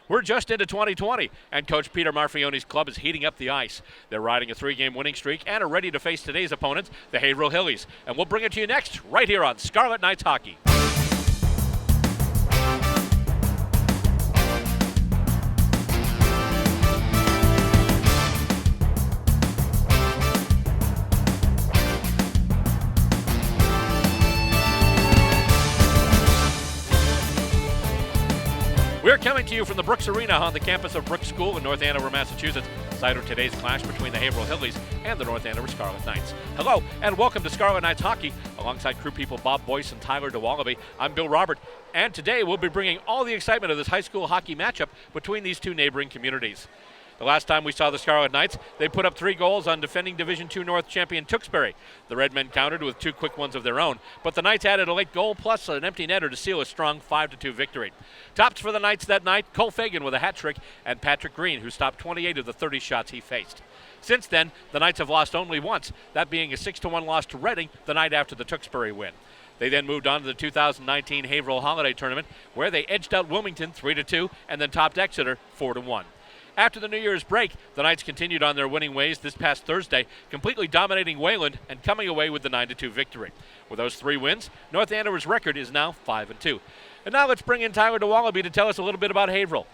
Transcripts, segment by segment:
We're just into 2020, and Coach Peter Marfione's club is heating up the ice. They're riding a 3-game winning streak and are ready to face today's opponents, the Haverhill Hillies. And we'll bring it to you next, right here on Scarlet Knights Hockey. We're coming to you from the Brooks Arena on the campus of Brooks School in North Andover, Massachusetts, site of today's clash between the Haverhill Hillies and the North Andover Scarlet Knights. Hello, and welcome to Scarlet Knights Hockey. Alongside crew people Bob Boyce and Tyler DeWallaby, I'm Bill Robert, and today we'll be bringing all the excitement of this high school hockey matchup between these two neighboring communities. The last time we saw the Scarlet Knights, they put up 3 goals on defending Division II North champion Tewksbury. The Red Men countered with 2 quick ones of their own, but the Knights added a late goal plus an empty netter to seal a strong 5-2 victory. Tops for the Knights that night, Cole Fagan with a hat trick and Patrick Green, who stopped 28 of the 30 shots he faced. Since then, the Knights have lost only once, that being a 6-1 loss to Reading the night after the Tewksbury win. They then moved on to the 2019 Haverhill Holiday Tournament, where they edged out Wilmington 3-2 and then topped Exeter 4-1. After the New Year's break, the Knights continued on their winning ways this past Thursday, completely dominating Wayland and coming away with the 9-2 victory. With those 3 wins, North Andover's record is now 5-2. And now let's bring in Tyler DeWallaby to tell us a little bit about Haverhill.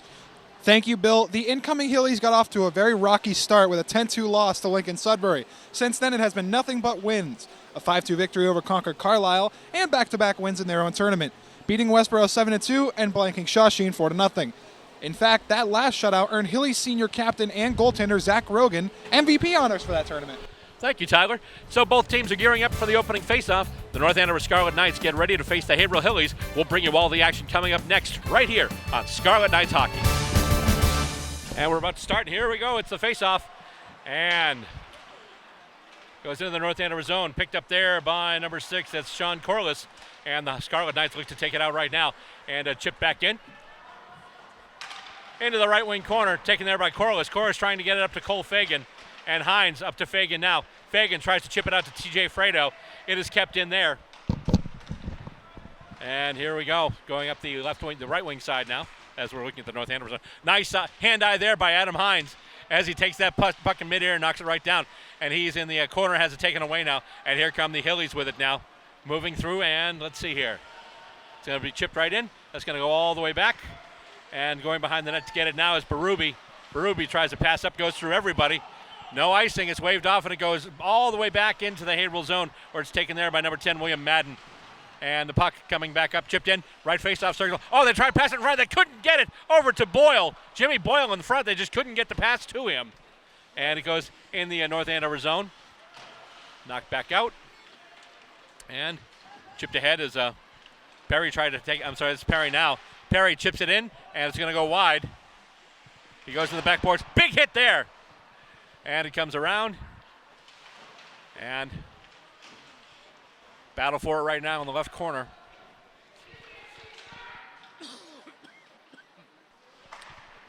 Thank you, Bill. The incoming Hillies got off to a very rocky start with a 10-2 loss to Lincoln Sudbury. Since then, it has been nothing but wins. A 5-2 victory over Concord Carlisle and back-to-back wins in their own tournament, beating Westboro 7-2 and blanking Shawsheen 4-0. In fact, that last shutout earned Hillies senior captain and goaltender Zach Rogan MVP honors for that tournament. Thank you, Tyler. So both teams are gearing up for the opening faceoff. The North Andover Scarlet Knights get ready to face the Haverhill Hillies. We'll bring you all the action coming up next, right here on Scarlet Knights Hockey. And we're about to start. Here we go. It's the faceoff. And goes into the North Andover zone. Picked up there by number 6. That's Sean Corliss. And the Scarlet Knights look to take it out right now. And chip back in. Into the right wing corner, taken there by Corliss. Corliss trying to get it up to Cole Fagan, and Hines up to Fagan now. Fagan tries to chip it out to TJ Fredo. It is kept in there. And here we go, going up the left wing, the right wing side now, as we're looking at the North Andover zone. Nice hand-eye there by Adam Hines as he takes that puck in midair and knocks it right down. And he's in the corner, has it taken away now. And here come the Hillies with it now, moving through, and let's see here. It's going to be chipped right in. That's going to go all the way back. And going behind the net to get it now is Berube. Berube tries to pass up, goes through everybody. No icing, it's waved off, and it goes all the way back into the Haverhill zone, where it's taken there by number 10, William Madden. And the puck coming back up, chipped in, right face-off circle. Oh, they tried to pass it in front, they couldn't get it over to Boyle. Jimmy Boyle in the front, they just couldn't get the pass to him. And it goes in the North Andover zone. Knocked back out. And chipped ahead as Perry tried to take, I'm sorry, it's Perry now. Perry chips it in, and it's going to go wide. He goes to the backboards. Big hit there. And it comes around. And battle for it right now in the left corner.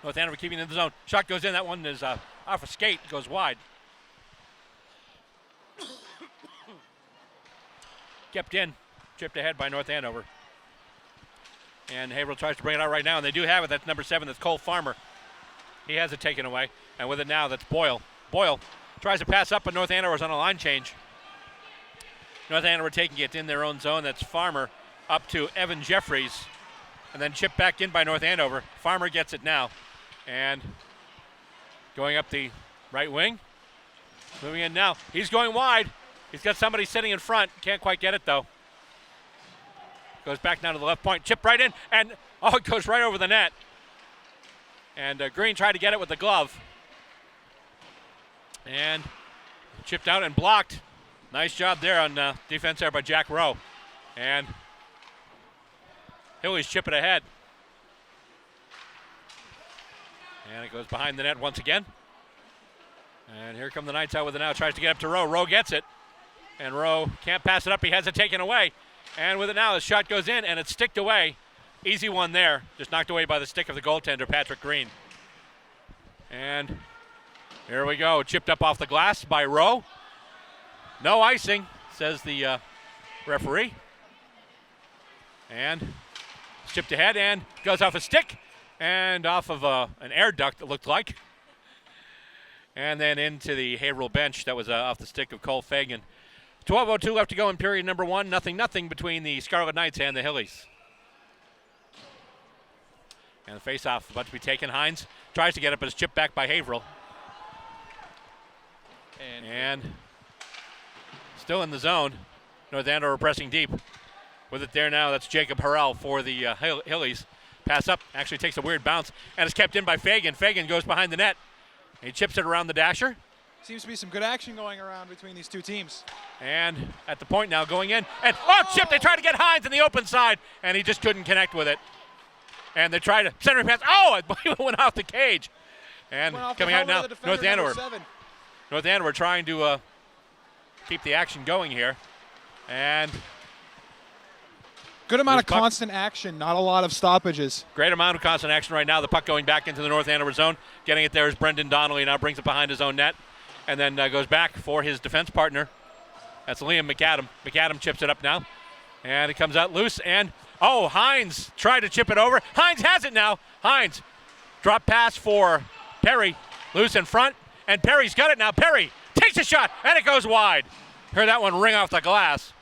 North Andover keeping it in the zone. Shot goes in. That one is off a skate. Goes wide. Kept in. Chipped ahead by North Andover. And Haverhill tries to bring it out right now, and they do have it. That's number 7, that's Cole Farmer. He has it taken away. And with it now, that's Boyle. Boyle tries to pass up, but North Andover's on a line change. North Andover taking it in their own zone. That's Farmer up to Evan Jeffries. And then chipped back in by North Andover. Farmer gets it now. And going up the right wing. Moving in now. He's going wide. He's got somebody sitting in front. Can't quite get it, though. Goes back down to the left point, chip right in, and it goes right over the net. And Green tried to get it with the glove. And chipped out and blocked. Nice job there on defense there by Jack Rowe. And Hillies chip it ahead. And it goes behind the net once again. And here come the Knights out with it now, tries to get up to Rowe. Rowe gets it. And Rowe can't pass it up, he has it taken away. And with it now, the shot goes in, and it's sticked away. Easy one there. Just knocked away by the stick of the goaltender, Patrick Green. And here we go. Chipped up off the glass by Rowe. No icing, says the referee. And chipped ahead and goes off a stick. And off of an air duct, it looked like. And then into the Haverhill bench. That was off the stick of Cole Fagan. 12:02 left to go in period number 1. 0-0 between the Scarlet Knights and the Hillies. And the face-off about to be taken. Hines tries to get it, but it's chipped back by Haverhill. And still in the zone. North Andover pressing deep. With it there now, that's Jacob Harrell for the Hillies. Pass up, actually takes a weird bounce, and it's kept in by Fagan. Fagan goes behind the net. He chips it around the dasher. Seems to be some good action going around between these two teams. And at the point now going in. And chip, they tried to get Hines in the open side, and he just couldn't connect with it. And they tried to center pass. I believe it went off the cage. And coming out now, North Andover. North Andover trying to keep the action going here. And good amount of constant action, not a lot of stoppages. Great amount of constant action right now. The puck going back into the North Andover zone. Getting it there is Brendan Donnelly. Now brings it behind his own net. And then goes back for his defense partner. That's Liam McAdam. McAdam chips it up now. And it comes out loose. And, Hines tried to chip it over. Hines has it now. Hines. Drop pass for Perry. Loose in front. And Perry's got it now. Perry takes a shot. And it goes wide. Heard that one ring off the glass.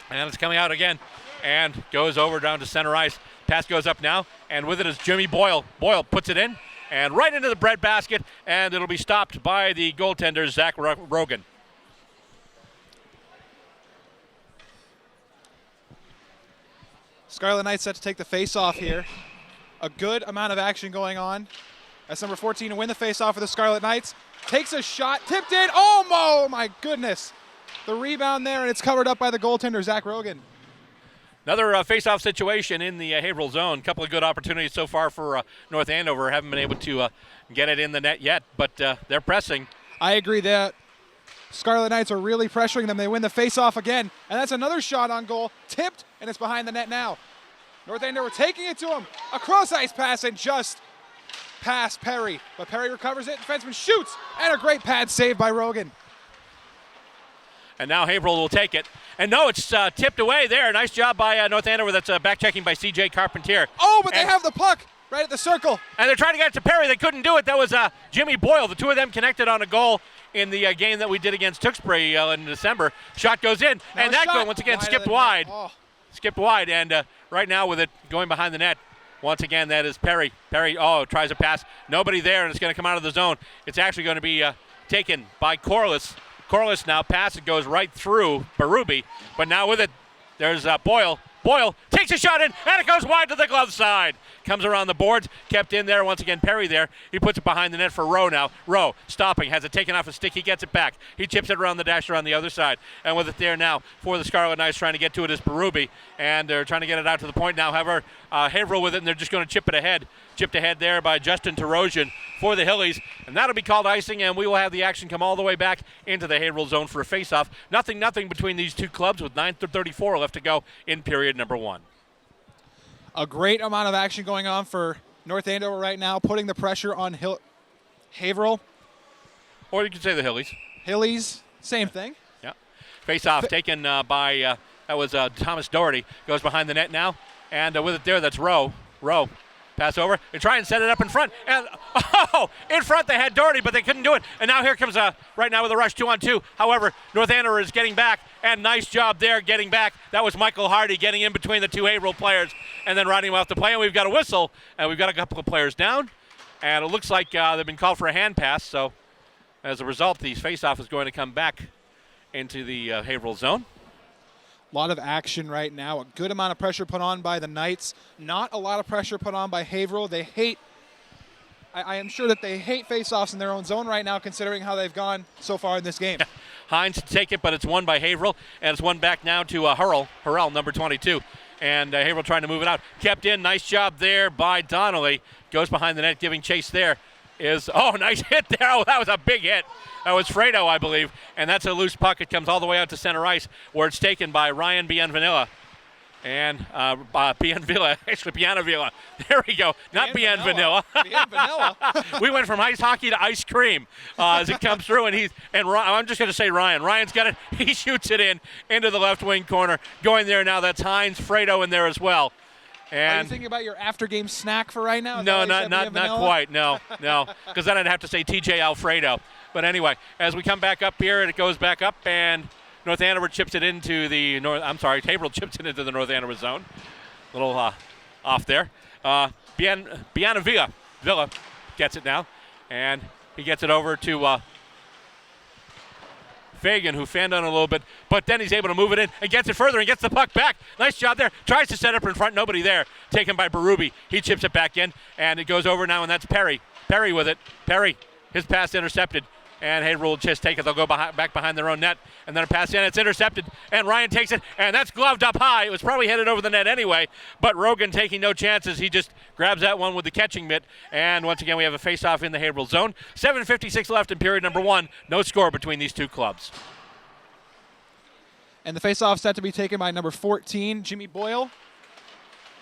And it's coming out again. And goes over down to center ice. Pass goes up now. And with it is Jimmy Boyle. Boyle puts it in. And right into the breadbasket, and it'll be stopped by the goaltender, Zach Rogan. Scarlet Knights set to take the face-off here. A good amount of action going on. That's number 14 to win the face-off for the Scarlet Knights. Takes a shot, tipped in. Oh my goodness. The rebound there, and it's covered up by the goaltender, Zach Rogan. Another face-off situation in the Haverhill zone. A couple of good opportunities so far for North Andover. Haven't been able to get it in the net yet, but they're pressing. I agree that Scarlet Knights are really pressuring them. They win the face-off again, and that's another shot on goal. Tipped, and it's behind the net now. North Andover taking it to him. A cross-ice pass and just past Perry. But Perry recovers it. Defenseman shoots, and a great pad save by Rogan. And now Haverhill will take it. And no, it's tipped away there. Nice job by North Andover. That's back-checking by C.J. Carpentier. But they have the puck right at the circle. And they're trying to get it to Perry. They couldn't do it. That was Jimmy Boyle. The two of them connected on a goal in the game that we did against Tewksbury in December. Shot goes in, and that goal once again skipped wide. Skipped wide, and right now with it going behind the net, once again, that is Perry. Perry, tries a pass. Nobody there, and it's going to come out of the zone. It's actually going to be taken by Corliss. Corliss now pass. It goes right through Berube, but now with it, there's Boyle. Boyle takes a shot in, and it goes wide to the glove side. Comes around the boards, kept in there. Once again, Perry there. He puts it behind the net for Rowe now. Rowe stopping, has it taken off his stick. He gets it back. He chips it around the dasher on the other side. And with it there now for the Scarlet Knights, trying to get to it is Berube. And they're trying to get it out to the point now. However, Haverhill with it, and they're just going to chip it ahead. Chipped ahead there by Justin Tarosian for the Hillies. And that'll be called icing, and we will have the action come all the way back into the Haverhill zone for a face-off. Nothing between these two clubs with 9:34 left to go in period number 1. A great amount of action going on for North Andover right now, putting the pressure on Haverhill. Or you could say the Hillies. Hillies, same thing. Yeah. Face-off taken by, that was Thomas Doherty. Goes behind the net now. And with it there, that's Rowe. Rowe. Pass over. They try and set it up in front. And, in front they had Doherty, but they couldn't do it. And now here comes, right now with a rush 2-on-2. However, North Andover is getting back. And nice job there getting back. That was Michael Hardy getting in between the two Haverhill players and then riding him off the play. And we've got a whistle. And we've got a couple of players down. And it looks like they've been called for a hand pass. So as a result, the face-off is going to come back into the Haverhill zone. A lot of action right now. A good amount of pressure put on by the Knights. Not a lot of pressure put on by Haverhill. They hate, I am sure that they hate face-offs in their own zone right now, considering how they've gone so far in this game. Hines to take it, but it's won by Haverhill, and it's won back now to Harrell, number 22. And Haverhill trying to move it out. Kept in. Nice job there by Donnelly. Goes behind the net, giving chase there. Nice hit there. That was a big hit. That was Fredo, I believe. And that's a loose puck. It comes all the way out to center ice, where it's taken by Ryan Bienvanilla. And Bienavilla. There we go. Not Bienvanilla. Bienvanilla. We went from ice hockey to ice cream as it comes through. And I'm just going to say Ryan. Ryan's got it. He shoots it into the left wing corner. Going there now. That's Hines. Fredo in there as well. Are you And thinking about your after-game snack for right now? Is no, that why you said not quite. No, because then I'd have to say TJ Alfredo. But anyway, as we come back up here, it goes back up, and North Andover chips it into the Haverhill chips it into the North Andover zone. A little off there. Villa gets it now, and he gets it over to Fagan, who fanned on a little bit, but then he's able to move it in and gets it further and gets the puck back. Nice job there. Tries to set up in front, nobody there. Taken by Berube. He chips it back in, and it goes over now, and that's Perry. Perry with it. Perry, his pass intercepted, and Haverhill will just take it. They'll go back behind their own net, and then a pass in. It's intercepted, and Ryan takes it, and that's gloved up high. It was probably headed over the net anyway, but Rogan taking no chances. He just grabs that one with the catching mitt, and once again we have a face-off in the Haverhill zone. 7:56 left in period number 1. No score between these two clubs. And the face-off set to be taken by number 14, Jimmy Boyle.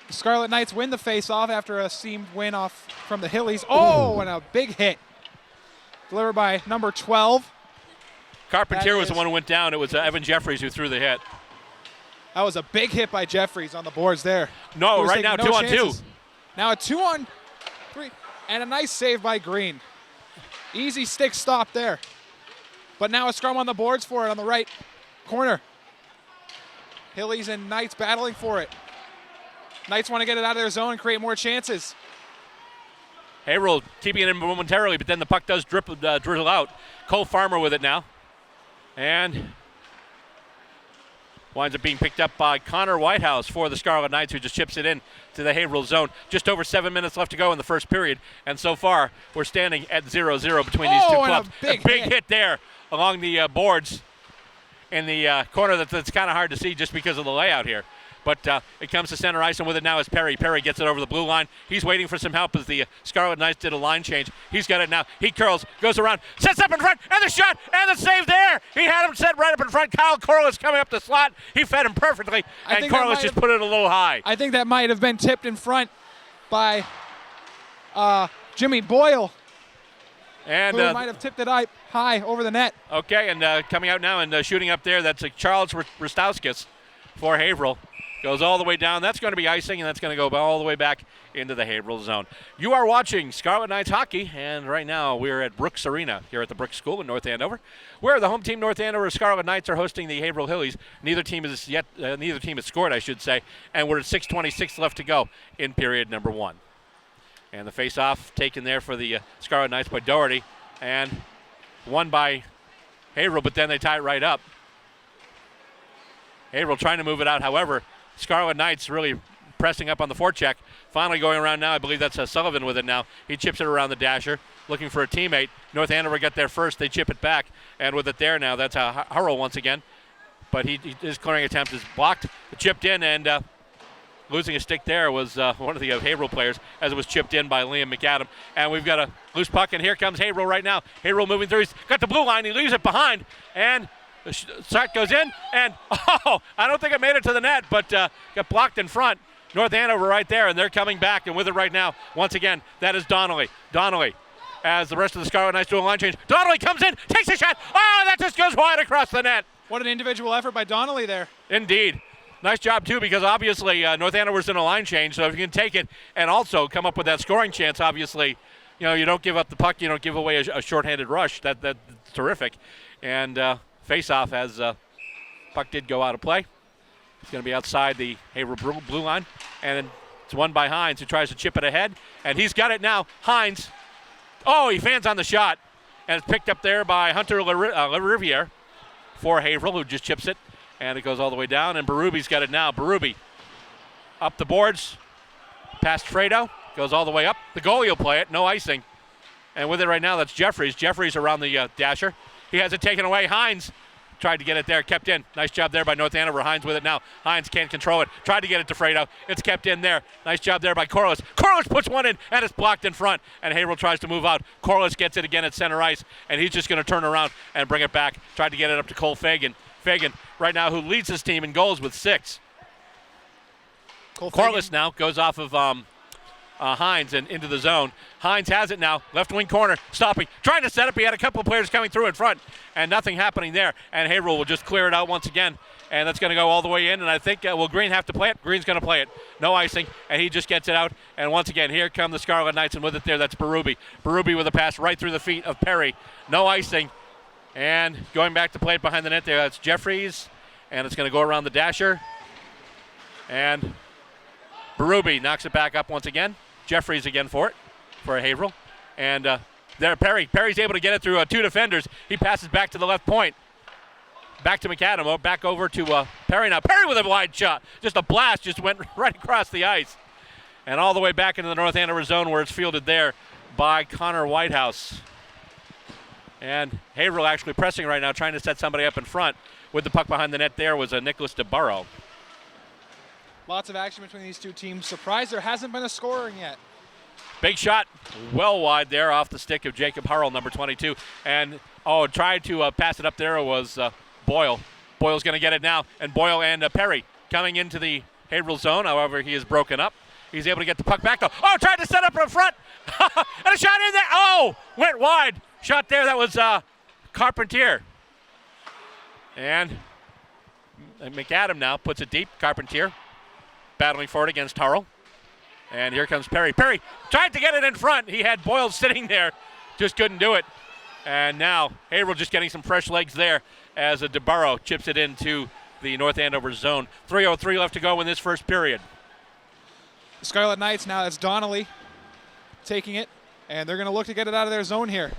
The Scarlet Knights win the face-off after a seamed win off from the Hillies. Oh, and a big hit. Delivered by number 12. Carpentier was the one who went down. It was Evan Jeffries who threw the hit. That was a big hit by Jeffries on the boards there. No, right now, 2 on 2. Now a 2 on 3, and a nice save by Green. Easy stick stop there. But now a scrum on the boards for it on the right corner. Hillies and Knights battling for it. Knights want to get it out of their zone and create more chances. Haverhill keeping it in momentarily, but then the puck does drizzle out. Cole Farmer with it now. And winds up being picked up by Connor Whitehouse for the Scarlet Knights, who just chips it in to the Haverhill zone. Just over 7 minutes left to go in the first period. And so far, we're standing at 0-0 between these two clubs. A big hit there along the boards in the corner that's kind of hard to see just because of the layout here. But it comes to center ice, and with it now is Perry. Perry gets it over the blue line. He's waiting for some help as the Scarlet Knights did a line change. He's got it now. He curls, goes around, sets up in front, and the shot, and the save there. He had him set right up in front. Kyle Corliss coming up the slot. He fed him perfectly, and Corliss just put it a little high. I think that might have been tipped in front by Jimmy Boyle. And who might have tipped it high over the net. Okay, and coming out now and shooting up there, that's Charles Rostowskis for Haverhill. Goes all the way down. That's going to be icing, and that's going to go all the way back into the Haverhill zone. You are watching Scarlet Knights hockey, and right now we're at Brooks Arena here at the Brooks School in North Andover, where the home team North Andover Scarlet Knights are hosting the Haverhill Hillies. Neither team has scored, I should say, and we're at 6:26 left to go in period number 1. And the face-off taken there for the Scarlet Knights by Doherty, and won by Haverhill, but then they tie it right up. Haverhill trying to move it out, however. Scarlet Knights really pressing up on the forecheck. Finally going around now. I believe that's Sullivan with it now. He chips it around the dasher, looking for a teammate. North Andover got there first. They chip it back, and with it there now, that's Hurrell once again. But his clearing attempt is blocked. Chipped in, and losing a stick there was one of the Haverhill players, as it was chipped in by Liam McAdam. And we've got a loose puck, and here comes Haverhill right now. Haverhill moving through. He's got the blue line. He leaves it behind, and the shot goes in, and I don't think it made it to the net, but got blocked in front. North Andover right there, and they're coming back, and with it right now, once again, that is Donnelly. Donnelly, as the rest of the Scarlet Knights do a line change. Donnelly comes in, takes a shot. Oh, that just goes wide across the net. What an individual effort by Donnelly there. Indeed. Nice job, too, because obviously North Andover's in a line change, so if you can take it and also come up with that scoring chance, obviously, you don't give up the puck, you don't give away a shorthanded rush. That's terrific. And face-off as puck did go out of play. It's going to be outside the Haverhill blue line, and it's won by Hines, who tries to chip it ahead, and he's got it now. Hines, he fans on the shot, and it's picked up there by Hunter LaRiviere for Haverhill, who just chips it, and it goes all the way down, and Berube's got it now. Berube up the boards, past Fredo, goes all the way up. The goalie will play it, no icing, and with it right now, that's Jeffries. Jeffries around the dasher. He has it taken away. Hines tried to get it there, kept in. Nice job there by North Andover. Hines with it now. Hines can't control it. Tried to get it to Fredo. It's kept in there. Nice job there by Corliss. Corliss puts one in, and it's blocked in front. And Haverhill tries to move out. Corliss gets it again at center ice, and he's just going to turn around and bring it back. Tried to get it up to Cole Fagan. Fagan, right now, who leads his team in goals with 6. Corliss now goes off of Hines and into the zone. Hines has it now, left wing corner, stopping, trying to set up. He had a couple of players coming through in front, and nothing happening there. And Haverhill will just clear it out once again, and that's going to go all the way in. And I think, will Green have to play it? Green's going to play it. No icing, and he just gets it out. And once again, here come the Scarlet Knights, and with it there, that's Berube. Berube with a pass right through the feet of Perry. No icing, and going back to play it behind the net there, that's Jeffries, and it's going to go around the dasher. And Berube knocks it back up once again. Jeffries again for Haverhill. And there Perry's able to get it through two defenders. He passes back to the left point. Back to McAdam, back over to Perry now. Perry with a wide shot. Just a blast, just went right across the ice. And all the way back into the North Andover zone where it's fielded there by Connor Whitehouse. And Haverhill actually pressing right now, trying to set somebody up in front. With the puck behind the net there was Nicholas DeBarro. Lots of action between these two teams. Surprised there hasn't been a scoring yet. Big shot, well wide there off the stick of Jacob Harrell, number 22. And, tried to pass it up there was Boyle. Boyle's going to get it now. And Boyle and Perry coming into the Haverhill zone. However, he is broken up. He's able to get the puck back, though. Oh, tried to set up in front. And a shot in there. Oh, went wide. Shot there. That was Carpentier. And McAdam now puts it deep. Carpentier battling for it against Harrell. And here comes Perry. Perry tried to get it in front. He had Boyle sitting there. Just couldn't do it. And now Haverhill just getting some fresh legs there as DeBarro chips it into the North Andover zone. 3:03 left to go in this first period. The Scarlet Knights now, it's Donnelly taking it, and they're going to look to get it out of their zone here.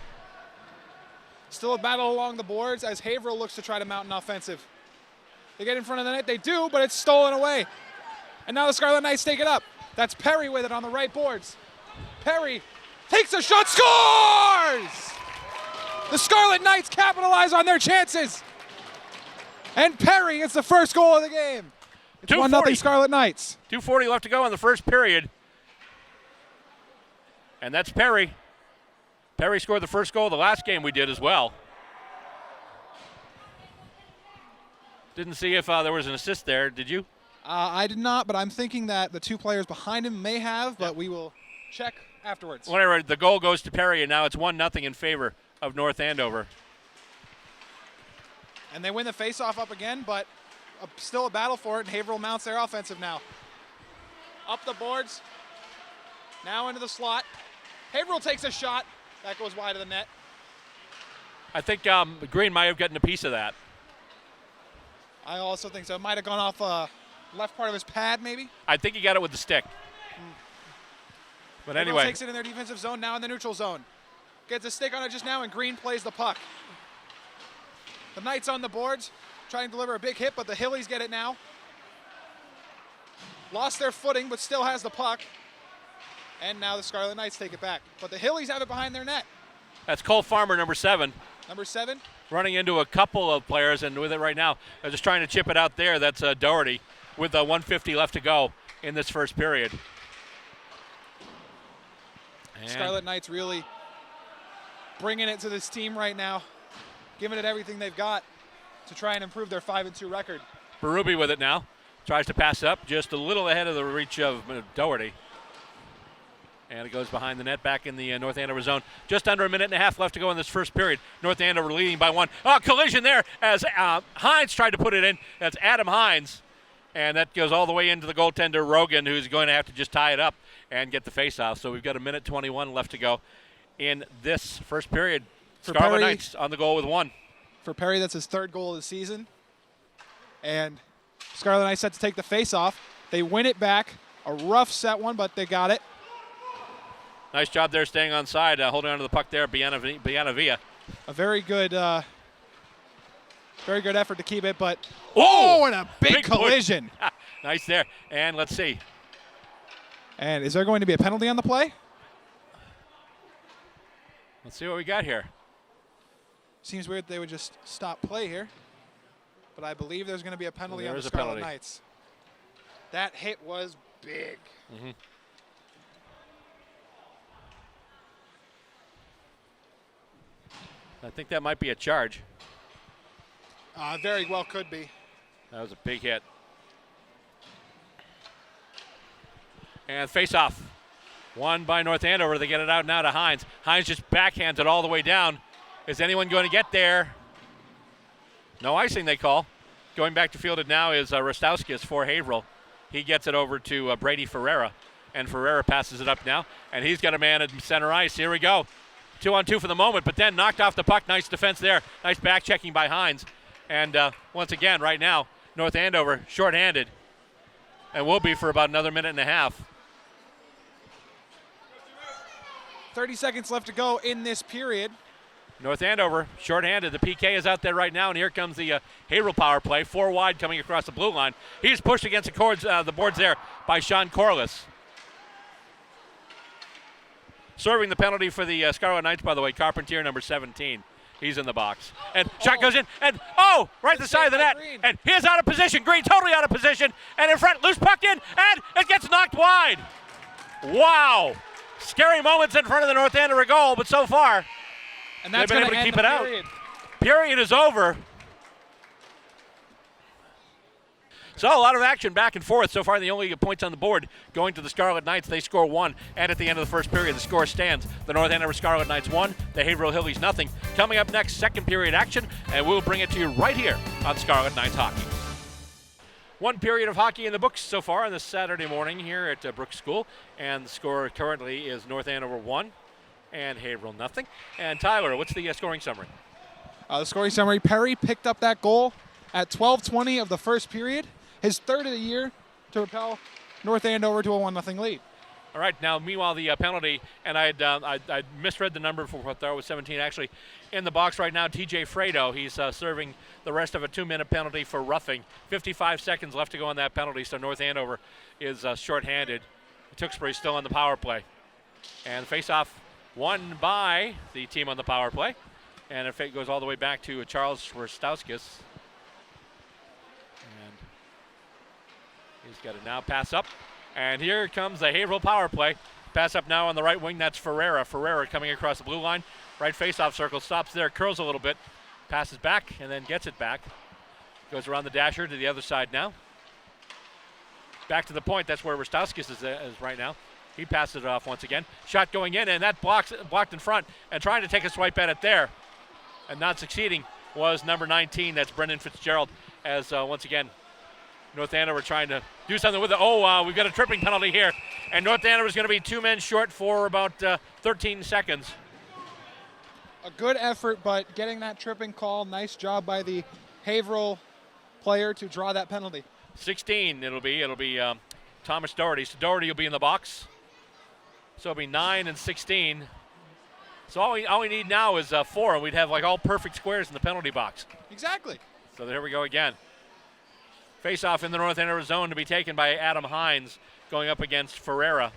Still a battle along the boards as Haverhill looks to try to mount an offensive. They get in front of the net, they do, but it's stolen away. And now the Scarlet Knights take it up. That's Perry with it on the right boards. Perry takes a shot, scores! The Scarlet Knights capitalize on their chances. And Perry gets the first goal of the game. It's 1-0 Scarlet Knights. 2:40 left to go in the first period. And that's Perry. Perry scored the first goal of the last game we did as well. Didn't see if there was an assist there. Did you? I did not, but I'm thinking that the two players behind him may have, but we will check afterwards. Whatever, the goal goes to Perry, and now it's 1-0 in favor of North Andover. And they win the face-off up again, but still a battle for it, and Haverhill mounts their offensive now. Up the boards, now into the slot. Haverhill takes a shot. That goes wide of the net. I think Green might have gotten a piece of that. I also think so. It might have gone off left part of his pad, maybe. I think he got it with the stick. But anyway. Takes it in their defensive zone, now in the neutral zone. Gets a stick on it just now, and Green plays the puck. The Knights on the boards, trying to deliver a big hit, but the Hillies get it now. Lost their footing, but still has the puck. And now the Scarlet Knights take it back. But the Hillies have it behind their net. That's Cole Farmer, number 7. Number 7. Running into a couple of players, and with it right now, they're just trying to chip it out there. That's Doherty with 1:50 left to go in this first period. And Scarlet Knights really bringing it to this team right now, giving it everything they've got to try and improve their 5-2 record. Berube with it now. Tries to pass up just a little ahead of the reach of Doherty. And it goes behind the net back in the North Andover zone. Just under a minute and a half left to go in this first period. North Andover leading by 1. Oh, collision there as Hines tried to put it in. That's Adam Hines. And that goes all the way into the goaltender, Rogan, who's going to have to just tie it up and get the face-off. So we've got a minute 21 left to go in this first period. Scarlet Knights on the goal with 1. For Perry, that's his 3rd goal of the season. And Scarlet Knights set to take the face-off. They win it back. A rough set one, but they got it. Nice job there staying on side, holding on to the puck there, Bianavilla. A very good effort to keep it, but and a big collision. Nice there. And let's see. And is there going to be a penalty on the play? Let's see what we got here. Seems weird they would just stop play here, but I believe there's going to be a penalty on the Scarlet Knights. That hit was big. Mm-hmm. I think that might be a charge. Very well could be. That was a big hit. And face-off. One by North Andover. They get it out now to Hines. Hines just backhands it all the way down. Is anyone going to get there? No icing, they call. Going back to field it now is Rostowskis for Haverhill. He gets it over to Brady Ferreira, and Ferreira passes it up now, and he's got a man at center ice. Here we go. 2-on-2 for the moment, but then knocked off the puck. Nice defense there. Nice back checking by Hines. And once again, right now, North Andover shorthanded, and will be for about another minute and a half. 30 seconds left to go in this period. North Andover shorthanded. The PK is out there right now, and here comes the Haverhill power play. 4 wide coming across the blue line. He's pushed against the boards there by Sean Corliss. Serving the penalty for the Scarlet Knights, by the way, Carpentier, number 17. He's in the box. And shot goes in, and right to the side of the net. Green. And he is out of position. Green totally out of position. And in front, loose puck in, and it gets knocked wide. Wow. Scary moments in front of the North Andover goal, but so far, And that's they've been going able to to keep it out. period. Period is over. So a lot of action back and forth. So far, the only points on the board going to the Scarlet Knights. They score 1, and at the end of the first period, the score stands. The North Andover Scarlet Knights 1, the Haverhill Hillies nothing. Coming up next, second period action, and we'll bring it to you right here on Scarlet Knights Hockey. One period of hockey in the books so far on this Saturday morning here at Brooks School, and the score currently is North Andover 1 and Haverhill nothing. And Tyler, what's the scoring summary? The scoring summary, Perry picked up that goal at 12:20 of the first period. His third of the year to propel North Andover to a 1-0 lead. All right, now meanwhile the penalty, and I misread the number for what there was 17. Actually, in the box right now, TJ Fredo. He's serving the rest of a 2-minute penalty for roughing. 55 seconds left to go on that penalty, so North Andover is shorthanded. Tewksbury's still on the power play. And face-off won by the team on the power play. And it goes all the way back to Charles Rostowskis. He's got to now pass up. And here comes the Haverhill power play. Pass up now on the right wing. That's Ferreira. Ferreira coming across the blue line. Right face-off circle. Stops there. Curls a little bit. Passes back and then gets it back. Goes around the dasher to the other side now. Back to the point. That's where Rostowskis is right now. He passes it off once again. Shot going in, and that blocked in front. And trying to take a swipe at it there. And not succeeding was number 19. That's Brendan Fitzgerald. As once again, North Andover trying to do something with it. We've got a tripping penalty here. And North Andover is going to be 2 men short for about 13 seconds. A good effort, but getting that tripping call. Nice job by the Haverhill player to draw that penalty. 16 it'll be Thomas Doherty. So Doherty will be in the box. So it'll be 9 and 16. So all we need now is 4, and we'd have like all perfect squares in the penalty box. Exactly. So there we go again. Face-off in the North Andover zone to be taken by Adam Hines going up against Ferreira.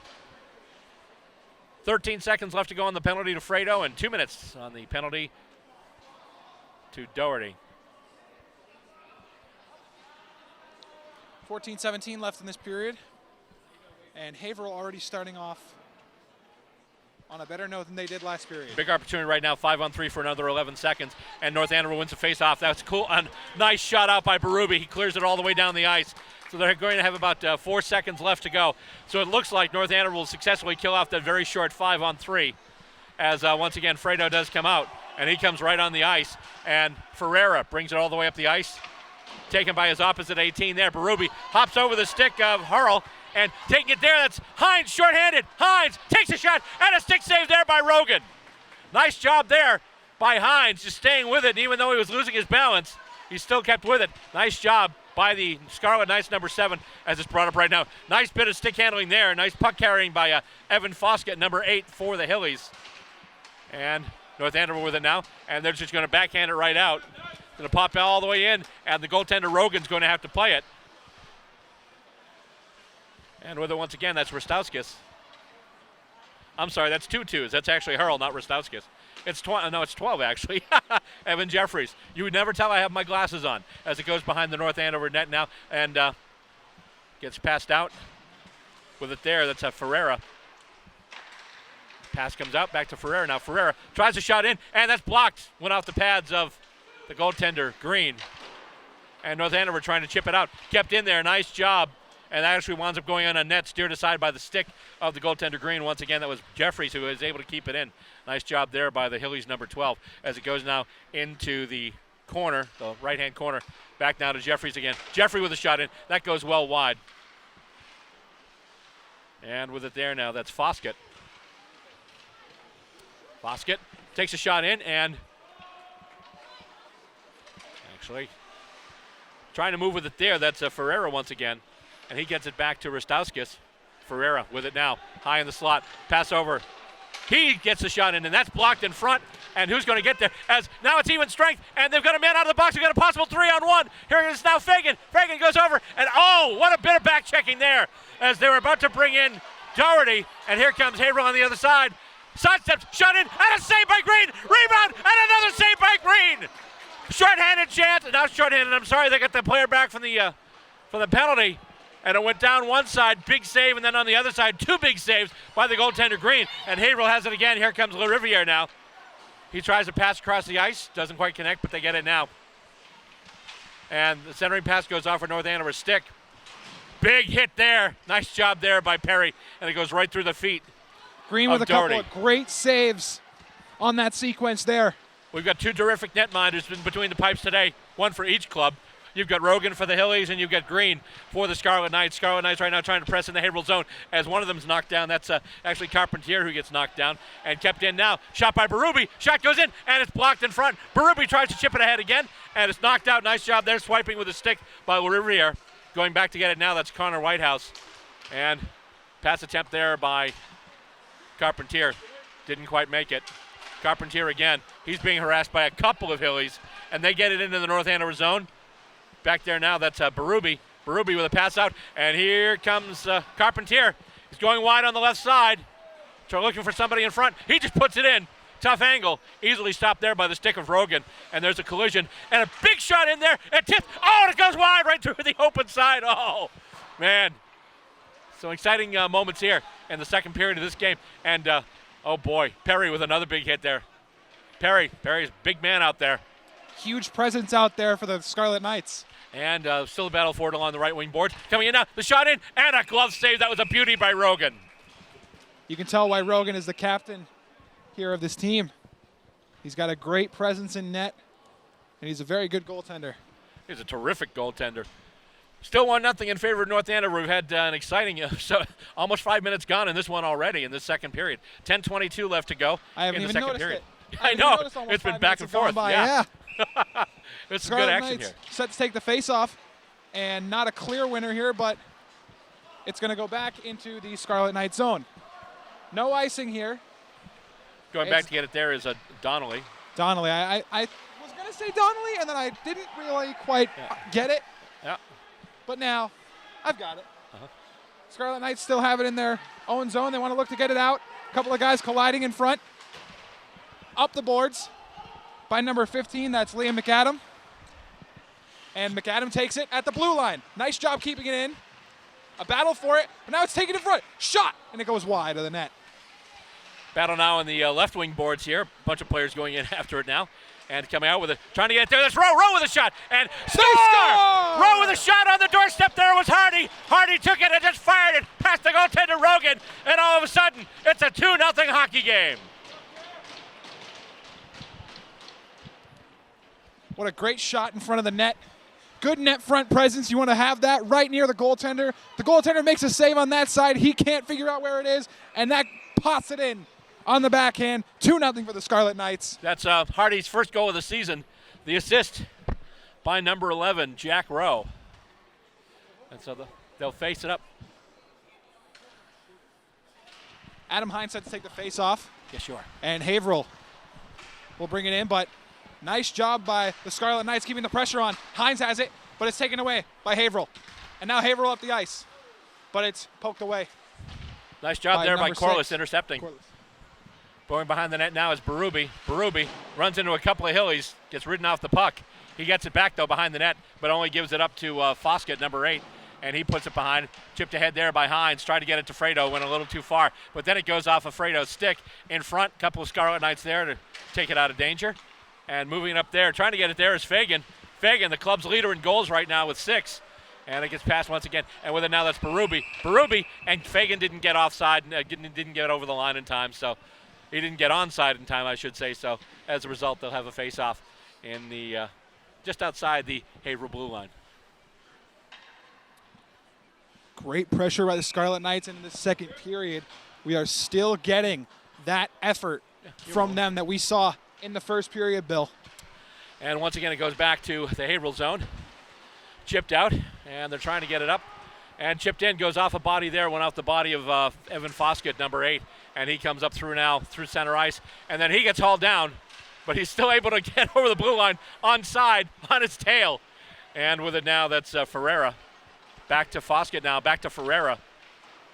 13 seconds left to go on the penalty to Fredo, and 2 minutes on the penalty to Doherty. 14-17 left in this period. And Haverhill already starting off on a better note than they did last period. Big opportunity right now, 5-on-3 for another 11 seconds, and North Andover wins the face-off. That's cool. A nice shot out by Berube. He clears it all the way down the ice. So they're going to have about 4 seconds left to go. So it looks like North Andover will successfully kill off that very short 5-on-3 as once again Fredo does come out, and he comes right on the ice, and Ferreira brings it all the way up the ice. Taken by his opposite 18 there. Berube hops over the stick of Hurl, and taking it there, that's Hines shorthanded. Hines takes a shot, and a stick save there by Rogan. Nice job there by Hines, just staying with it. Even though he was losing his balance, he still kept with it. Nice job by the Scarlet Knights, number 7, as it's brought up right now. Nice bit of stick handling there. Nice puck carrying by Evan Foskett, number 8 for the Hillies. And North Andover with it now, and they're just going to backhand it right out. Going to pop all the way in, and the goaltender Rogan's going to have to play it. And with it once again, that's Rostowskis. I'm sorry, that's 2 twos. That's actually Hurl, not Rostowskis. It's 12 actually. Evan Jeffries. You would never tell I have my glasses on as it goes behind the North Andover net now, and gets passed out with it there. That's Ferreira. Pass comes out back to Ferreira. Now Ferreira tries a shot in, and that's blocked. Went off the pads of the goaltender Green. And North Andover trying to chip it out. Kept in there. Nice job and that actually winds up going on a net, steered aside by the stick of the goaltender Green. Once again, that was Jeffries who was able to keep it in. Nice job there by the Hillies number 12 as it goes now into the corner, the right-hand corner. Back now to Jeffries again. Jeffrey with a shot in. That goes well wide. And with it there now, that's Foskett. Foskett takes a shot in and actually trying to move with it there. That's Ferreira once again. And he gets it back to Rostowskis. Ferreira with it now. High in the slot. Pass over. He gets the shot in, and that's blocked in front. And who's going to get there? As now it's even strength, and they've got a man out of the box. They've got a possible 3-on-1. Here it is now Fagan. Fagan goes over, and oh, what a bit of back checking there as they were about to bring in Doherty. And here comes Haverhill on the other side. Sidesteps, shot in, and a save by Green. Rebound, and another save by Green. Short-handed chance, not short-handed, I'm sorry, they got the player back from the penalty. And it went down one side, big save, and then on the other side, two big saves by the goaltender Green. And Haverhill has it again. Here comes LaRiviere now. He tries to pass across the ice, doesn't quite connect, but they get it now. And the centering pass goes off for North Andover's stick. Big hit there. Nice job there by Perry, and it goes right through the feet. Green with a couple of great saves on that sequence there. We've got two terrific netminders between the pipes today, one for each club. You've got Rogan for the Hillies, and you've got Green for the Scarlet Knights. Scarlet Knights right now trying to press in the Haverhill zone as one of them's knocked down. That's actually Carpentier who gets knocked down and kept in now. Shot by Berube. Shot goes in, and it's blocked in front. Berube tries to chip it ahead again, and it's knocked out. Nice job there, swiping with a stick by LaRiviere. Going back to get it now, that's Connor Whitehouse. And pass attempt there by Carpentier. Didn't quite make it. Carpentier again. He's being harassed by a couple of Hillies, and they get it into the North Andover zone. Back there now, that's Berube. Berube with a pass out, and here comes Carpentier. He's going wide on the left side. So looking for somebody in front. He just puts it in. Tough angle. Easily stopped there by the stick of Rogan. And there's a collision. And a big shot in there. And tipped. Oh, and it goes wide right through the open side. Oh, man. So exciting moments here in the second period of this game. And, oh, boy, Perry with another big hit there. Perry's a big man out there. Huge presence out there for the Scarlet Knights. And still a battle for it along the right wing boards. Coming in now, the shot in, and a glove save. That was a beauty by Rogan. You can tell why Rogan is the captain here of this team. He's got a great presence in net, and he's a very good goaltender. He's a terrific goaltender. Still 1-0 in favor of North Andover. We've had an exciting, almost 5 minutes gone in this one already in this second period. 10:22 left to go in the second period. I know. It's been back and forth. Yeah. It's good action Knights here. Set to take the face-off, and not a clear winner here, but it's going to go back into the Scarlet Knight zone. No icing here. Going back to get it there is Donnelly. Donnelly. I was going to say Donnelly, and then I didn't really quite get it. Yeah. But now I've got it. Scarlet Knights still have it in their own zone. They want to look to get it out. A couple of guys colliding in front. Up the boards by number 15, that's Liam McAdam. And McAdam takes it at the blue line. Nice job keeping it in. A battle for it, but now it's taken in front. Shot, and it goes wide of the net. Battle now on the left wing boards here. A bunch of players going in after it now. And coming out with it, trying to get it there. That's Rowe with a shot, and score! Rowe with a shot on the doorstep there was Hardy. Hardy took it and just fired it past the goaltender Rogan, and all of a sudden, it's a 2-0 hockey game. What a great shot in front of the net. Good net front presence. You want to have that right near the goaltender. The goaltender makes a save on that side. He can't figure out where it is, and that pots it in on the backhand. 2-0 for the Scarlet Knights. That's Hardy's first goal of the season. The assist by number 11, Jack Rowe. And so they'll face it up. Adam Hines had to take the face off. Yeah, sure. And Haverhill will bring it in, but nice job by the Scarlet Knights keeping the pressure on. Hines has it, but it's taken away by Haverhill. And now Haverhill up the ice, but it's poked away. Nice job there by Corliss 6. intercepting. Corliss. Going behind the net now is Berube. Berube runs into a couple of Hillies, gets ridden off the puck. He gets it back, though, behind the net, but only gives it up to Foskett, number 8, and he puts it behind. Chipped ahead there by Hines. Tried to get it to Fredo, went a little too far, but then it goes off of Fredo's stick in front. Couple of Scarlet Knights there to take it out of danger. And moving up there, trying to get it there is Fagan. Fagan, the club's leader in goals right now with 6. And it gets passed once again. And with it now, that's Berube. Berube, and Fagan didn't get offside, didn't get over the line in time, so he didn't get onside in time, I should say. So as a result, they'll have a face-off in the just outside the Haverhill blue line. Great pressure by the Scarlet Knights in the second period. We are still getting that effort from them that we saw in the first period, Bill. And once again, it goes back to the Haverhill zone. Chipped out, and they're trying to get it up. And chipped in, goes off a body there, went off the body of Evan Foskett, number 8. And he comes up through now, through center ice. And then he gets hauled down, but he's still able to get over the blue line onside on his tail. And with it now, that's Ferreira. Back to Foskett now, back to Ferreira.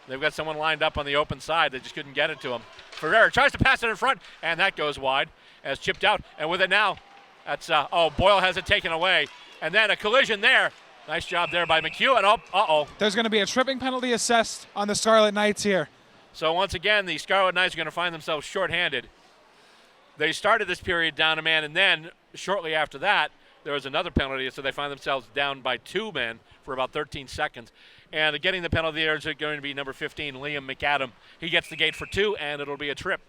They've got someone lined up on the open side. They just couldn't get it to him. Ferreira tries to pass it in front, and that goes wide as chipped out. And with it now, that's, Boyle has it taken away. And then a collision there. Nice job there by McHugh. And there's going to be a tripping penalty assessed on the Scarlet Knights here. So once again, the Scarlet Knights are going to find themselves shorthanded. They started this period down a man, and then shortly after that, there was another penalty, so they find themselves down by 2 men for about 13 seconds. And getting the penalty there is going to be number 15, Liam McAdam. He gets the gate for 2, and it'll be a trip.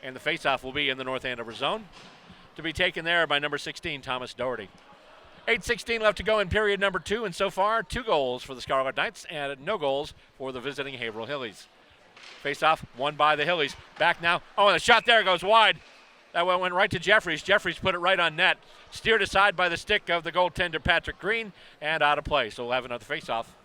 And the faceoff will be in the North Andover zone, to be taken there by number 16, Thomas Doherty. 8:16 left to go in period number 2, and so far 2 goals for the Scarlet Knights and no goals for the visiting Haverhill Hillies. Face-off won by the Hillies. Back now. Oh, and the shot there goes wide. That went right to Jeffries. Jeffries put it right on net. Steered aside by the stick of the goaltender Patrick Green and out of play. So we'll have another face-off.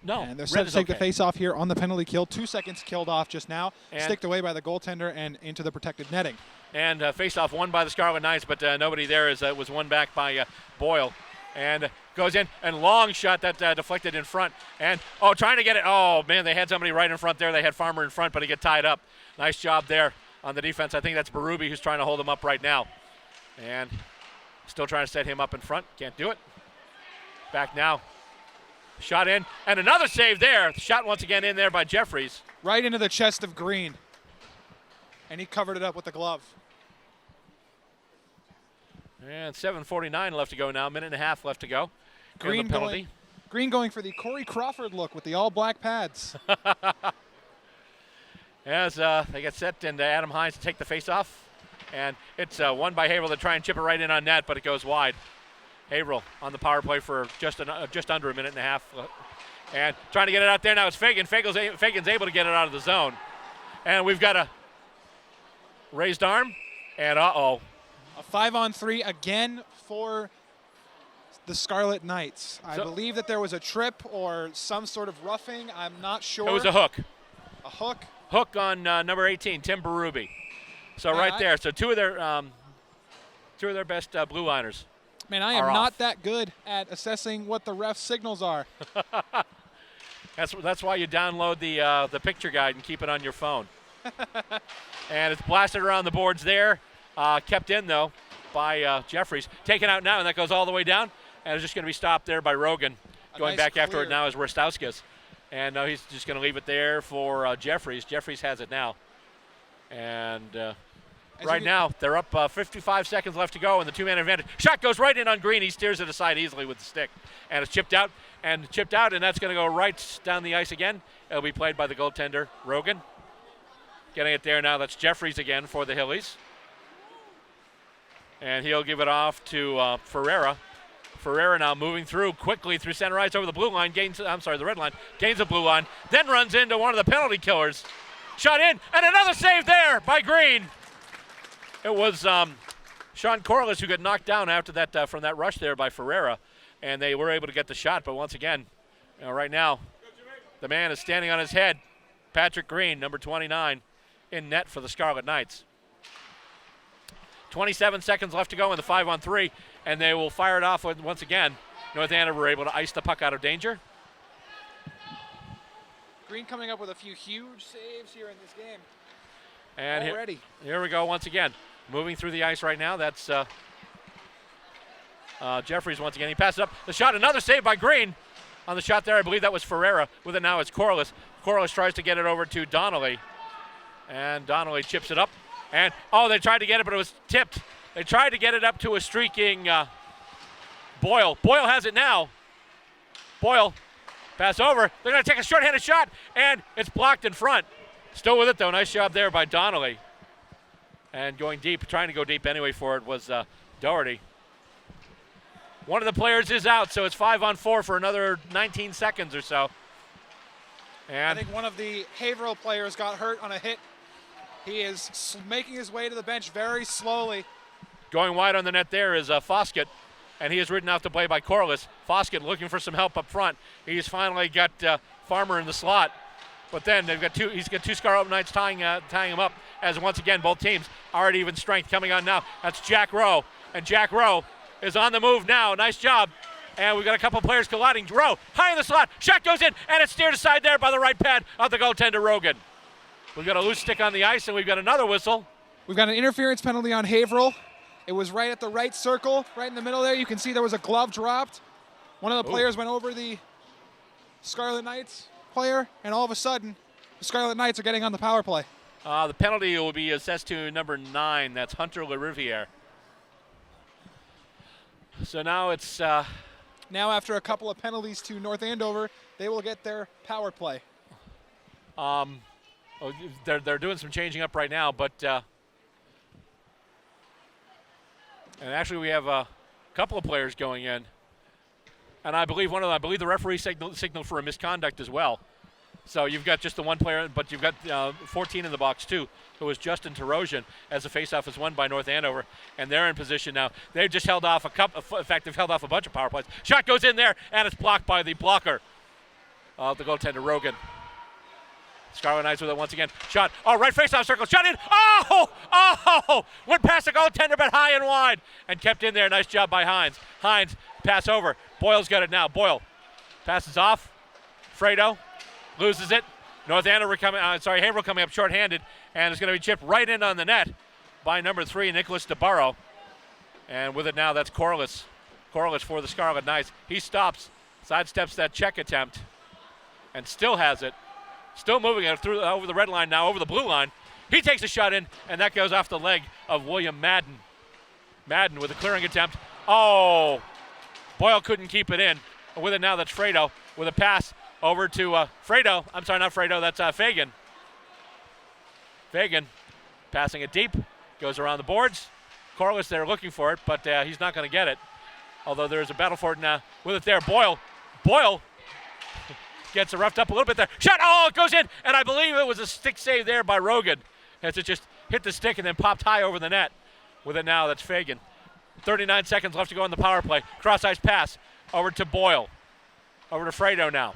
No, and they're set to take the face-off here on the penalty kill. 2 seconds killed off just now. And sticked away by the goaltender and into the protected netting. And face-off won by the Scarlet Knights, but nobody there was won back by Boyle. And goes in, and long shot that deflected in front. And, trying to get it. Oh, man, they had somebody right in front there. They had Farmer in front, but he got tied up. Nice job there on the defense. I think that's Berube who's trying to hold him up right now. And still trying to set him up in front. Can't do it. Back now. Shot in, and another save there. Shot once again in there by Jeffries. Right into the chest of Green. And he covered it up with the glove. And 7:49 left to go now. Minute and a half left to go. Green penalty. Green going for the Corey Crawford look with the all-black pads. As they get set, and Adam Hines to take the face-off. And it's won by Haverhill to try and chip it right in on net, but it goes wide. Haverhill on the power play for just under a minute and a half. And trying to get it out there now. It's Fagan. Fagan's able to get it out of the zone. And we've got a raised arm. And A 5-on-3 again for the Scarlet Knights. I believe that there was a trip or some sort of roughing. I'm not sure. It was a hook. A hook? Hook on number 18, Tim Berube. So right there. So two of their best blue liners. Man, I am not that good at assessing what the ref signals are. That's why you download the picture guide and keep it on your phone. And it's blasted around the boards there. Kept in, though, by Jeffries. Taken out now, and that goes all the way down. And it's just going to be stopped there by Rogan. Going back after it now is Restauskas. And he's just going to leave it there for Jeffries. Jeffries has it now. And right now, they're up 55 seconds left to go, and the 2-man advantage. Shot goes right in on Green. He steers it aside easily with the stick. And it's chipped out, and that's going to go right down the ice again. It'll be played by the goaltender, Rogan. Getting it there now. That's Jeffries again for the Hillies. And he'll give it off to Ferreira. Ferreira now moving through quickly through center ice over the blue line. The red line. Gains the blue line. Then runs into one of the penalty killers. Shot in, and another save there by Green. It was Sean Corliss who got knocked down after that from that rush there by Ferreira, and they were able to get the shot. But once again, right now, the man is standing on his head. Patrick Green, number 29, in net for the Scarlet Knights. 27 seconds left to go in the 5-on-3, and they will fire it off once again. North Andover were able to ice the puck out of danger. Green coming up with a few huge saves here in this game. And already. Here we go once again. Moving through the ice right now. That's Jeffries once again. He passes up the shot. Another save by Green on the shot there. I believe that was Ferreira. With it now it's Corliss. Corliss tries to get it over to Donnelly. And Donnelly chips it up. And, they tried to get it, but it was tipped. They tried to get it up to a streaking Boyle. Boyle has it now. Boyle, pass over. They're going to take a short-handed shot, and it's blocked in front. Still with it, though. Nice job there by Donnelly. And going deep, trying to go deep anyway for it was Doherty. One of the players is out, so it's 5-on-4 for another 19 seconds or so. And I think one of the Haverhill players got hurt on a hit. He is making his way to the bench very slowly. going wide on the net there is Foskett, and he is ridden out to play by Corliss. Foskett looking for some help up front. He's finally got Farmer in the slot. But then he's got two Scarlet Knights tying him up, as once again both teams are at even strength. Coming on now, that's Jack Rowe. And Jack Rowe is on the move now. Nice job. And we've got a couple players colliding. Rowe, high in the slot. Shot goes in, and it's steered aside there by the right pad of the goaltender, Rogan. We've got a loose stick on the ice, and we've got another whistle. We've got an interference penalty on Haverhill. It was right at the right circle, right in the middle there. You can see there was a glove dropped. One of the players went over the Scarlet Knights player, and all of a sudden, the Scarlet Knights are getting on the power play. The penalty will be assessed to number 9. That's Hunter LaRiviere. So now it's... Now after a couple of penalties to North Andover, they will get their power play. They're doing some changing up right now, but... and actually we have a couple of players going in. And I believe the referee signaled for a misconduct as well. So you've got just the one player, but you've got 14 in the box too, who is Justin Terosian, as the faceoff is won by North Andover, and they're in position now. They've just held off they've held off a bunch of power plays. Shot goes in there, and it's blocked by the blocker of the goaltender, Rogan. Scarlet Knights with it once again. Shot. Oh, right faceoff circle. Shot in. Oh! Went past the goaltender, but high and wide, and kept in there. Nice job by Hines. Hines, pass over. Boyle's got it now. Boyle passes off. Fredo loses it. North Andover Haverhill coming up short-handed, and it's going to be chipped right in on the net by number 3, Nicholas DeBarro. And with it now, that's Corliss. Corliss for the Scarlet Knights. He stops, sidesteps that check attempt, and still has it. Still moving it over the red line now, over the blue line. He takes a shot in, and that goes off the leg of William Madden. Madden with a clearing attempt. Oh! Boyle couldn't keep it in. And with it now, that's Fredo with a pass over to Fredo. I'm sorry, not Fredo. That's Fagan. Fagan passing it deep. Goes around the boards. Corliss there looking for it, but he's not going to get it. Although there's a battle for it now. With it there, Boyle. Boyle gets it roughed up a little bit there. Shot! Oh, it goes in. And I believe it was a stick save there by Rogan, as it just hit the stick and then popped high over the net. With it now, that's Fagan. 39 seconds left to go on the power play. Cross-ice pass over to Boyle. Over to Fredo now.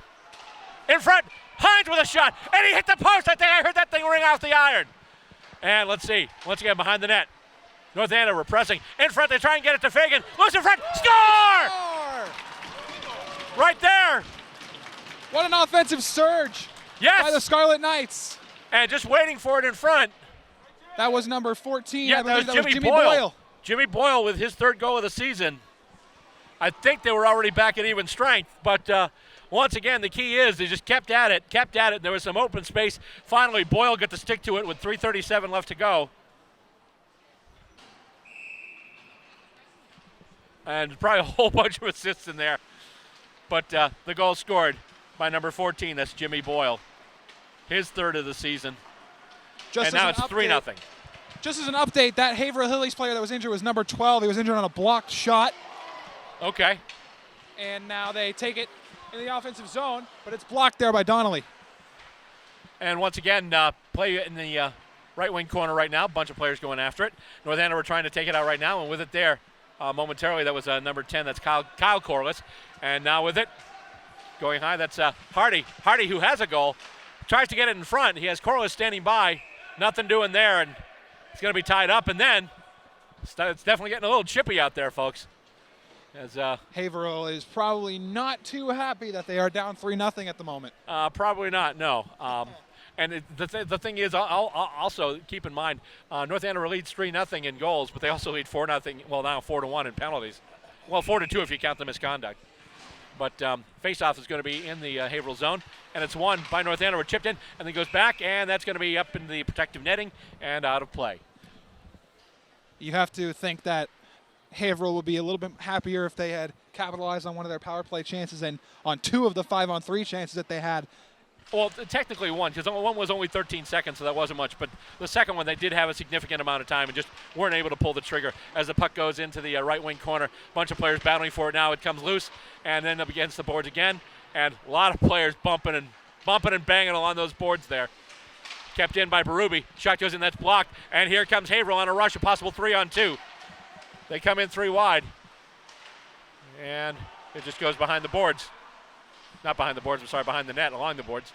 In front, Hines with a shot, and he hit the post. I think I heard that thing ring off the iron. And let's see, once again behind the net. North Andover pressing. In front, they try and get it to Fagan. Loose in front, score! Right there. What an offensive surge by the Scarlet Knights. And just waiting for it in front. That was number 14. Yeah, that was Jimmy Boyle. Jimmy Boyle with his third goal of the season. I think they were already back at even strength, but once again, the key is they just kept at it. There was some open space. Finally, Boyle got to stick to it with 3:37 left to go. And probably a whole bunch of assists in there. But the goal scored by number 14, that's Jimmy Boyle. His third of the season. And now it's 3-0. Just as an update, that Haverhill Hillies player that was injured was number 12. He was injured on a blocked shot. Okay. And now they take it in the offensive zone, but it's blocked there by Donnelly. And once again, play in the right wing corner right now. A bunch of players going after it. North Andover trying to take it out right now, and with it there momentarily, that was number 10. That's Kyle Corliss. And now with it, going high, that's Hardy. Hardy, who has a goal, tries to get it in front. He has Corliss standing by. Nothing doing there, and it's going to be tied up. And then it's definitely getting a little chippy out there, folks. As Haverhill is probably not too happy that they are down 3-0 at the moment. Probably not, no. And the thing is, I'll also keep in mind, North Andover leads 3-0 in goals, but they also lead 4-0, well, now 4-1 in penalties. Well, 4-2 if you count the misconduct. But faceoff is going to be in the Haverhill zone, and it's won by North Andover, chipped in, and then goes back, and that's going to be up in the protective netting and out of play. You have to think that Haverhill would be a little bit happier if they had capitalized on one of their power play chances and on 2 of the 5-on-3 chances that they had. Well, technically one, because one was only 13 seconds, so that wasn't much. But the second one, they did have a significant amount of time and just weren't able to pull the trigger as the puck goes into the right wing corner. A bunch of players battling for it now. It comes loose and then up against the boards again. And a lot of players bumping and banging along those boards there. Kept in by Berube. Shot goes in, that's blocked. And here comes Haverhill on a rush, a possible 3-on-2. They come in 3 wide. And it just goes behind the boards. Not behind the boards, I'm sorry, behind the net, along the boards.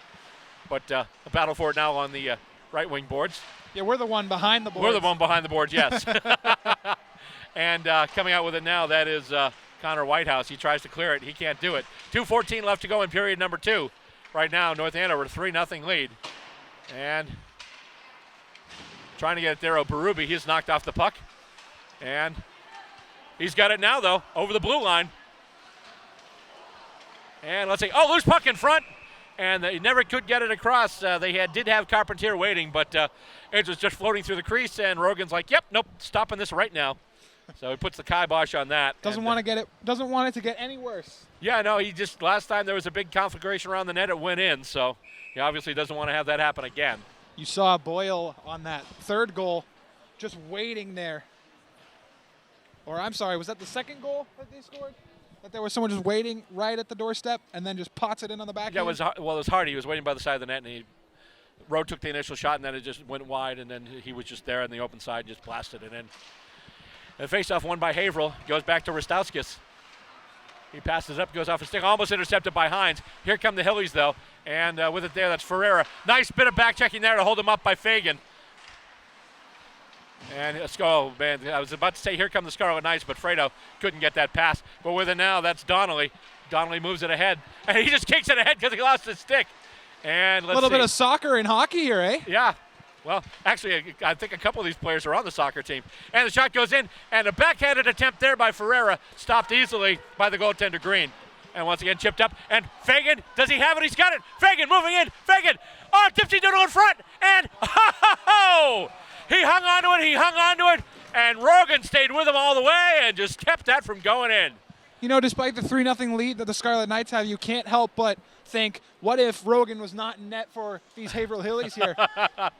But a battle for it now on the right wing boards. Yeah, we're the one behind the boards. We're the one behind the boards, yes. And coming out with it now, that is Connor Whitehouse. He tries to clear it. He can't do it. 2:14 left to go in period number 2. Right now, North Andover 3-0 lead. And trying to get it there, Berube. He's knocked off the puck. And he's got it now, though, over the blue line. And let's see. Oh, loose puck in front. And they never could get it across. They did have Carpentier waiting, but it was just floating through the crease. And Rogan's like, yep, nope, stopping this right now. So he puts the kibosh on that. Doesn't want it to get any worse. Yeah, no, last time there was a big conflagration around the net, it went in. So he obviously doesn't want to have that happen again. You saw Boyle on that third goal just waiting there. Or I'm sorry, was that the second goal that they scored? That there was someone just waiting right at the doorstep and then just pots it in on the back Yeah, end? it was Hardy. He was waiting by the side of the net, and Rowe took the initial shot, and then it just went wide, and then he was just there on the open side, just blasted it in. And face-off won by Haverhill. Goes back to Rostowskis. He passes up, goes off a stick, almost intercepted by Hines. Here come the Hillies, though, and with it there, that's Ferreira. Nice bit of back-checking there to hold him up by Fagan. And oh man, I was about to say here come the Scarlet Knights, but Fredo couldn't get that pass. But with it now, that's Donnelly. Donnelly moves it ahead, and he just kicks it ahead because he lost his stick. And let's see. A little bit of soccer and hockey here, eh? Yeah. Well, actually, I think a couple of these players are on the soccer team. And the shot goes in, and a backhanded attempt there by Ferreira, stopped easily by the goaltender Green. And once again, chipped up. And Fagan, does he have it? He's got it. Fagan moving in. Fagan, Tipsy Doodle in front. And ho! He hung onto it, and Rogan stayed with him all the way and just kept that from going in. You know, despite the 3-0 lead that the Scarlet Knights have, you can't help but think, what if Rogan was not in net for these Haverhill Hillies here?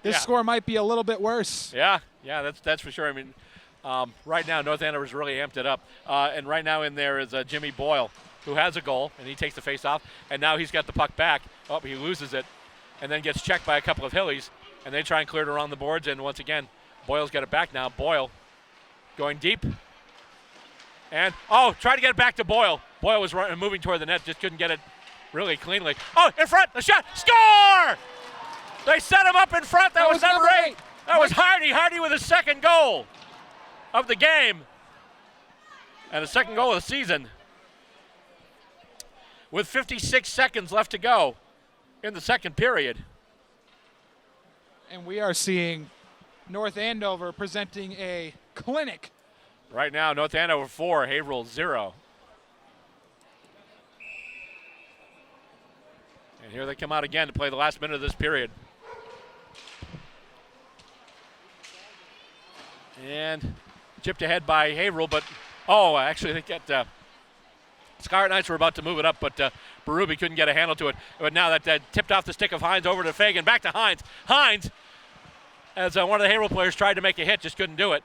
This score might be a little bit worse. Yeah, that's for sure. I mean, right now, North Andover's really amped it up. And right now in there is Jimmy Boyle, who has a goal, and he takes the face-off, and now he's got the puck back. Oh, he loses it, and then gets checked by a couple of Hillies. And they try and clear it around the boards, and once again, Boyle's got it back now. Boyle going deep. And, try to get it back to Boyle. Boyle was moving toward the net, just couldn't get it really cleanly. Oh, in front, the shot, score! They set him up in front, that was number 8. That was Hardy with his second goal of the game. And the second goal of the season. With 56 seconds left to go in the second period. And we are seeing North Andover presenting a clinic. Right now, North Andover 4, Haverhill 0. And here they come out again to play the last minute of this period. And chipped ahead by Haverhill, but, actually they get Scarlet Knights were about to move it up, but Berube couldn't get a handle to it. But now that tipped off the stick of Hines over to Fagan. Back to Hines. Hines, as one of the Haverhill players tried to make a hit, just couldn't do it.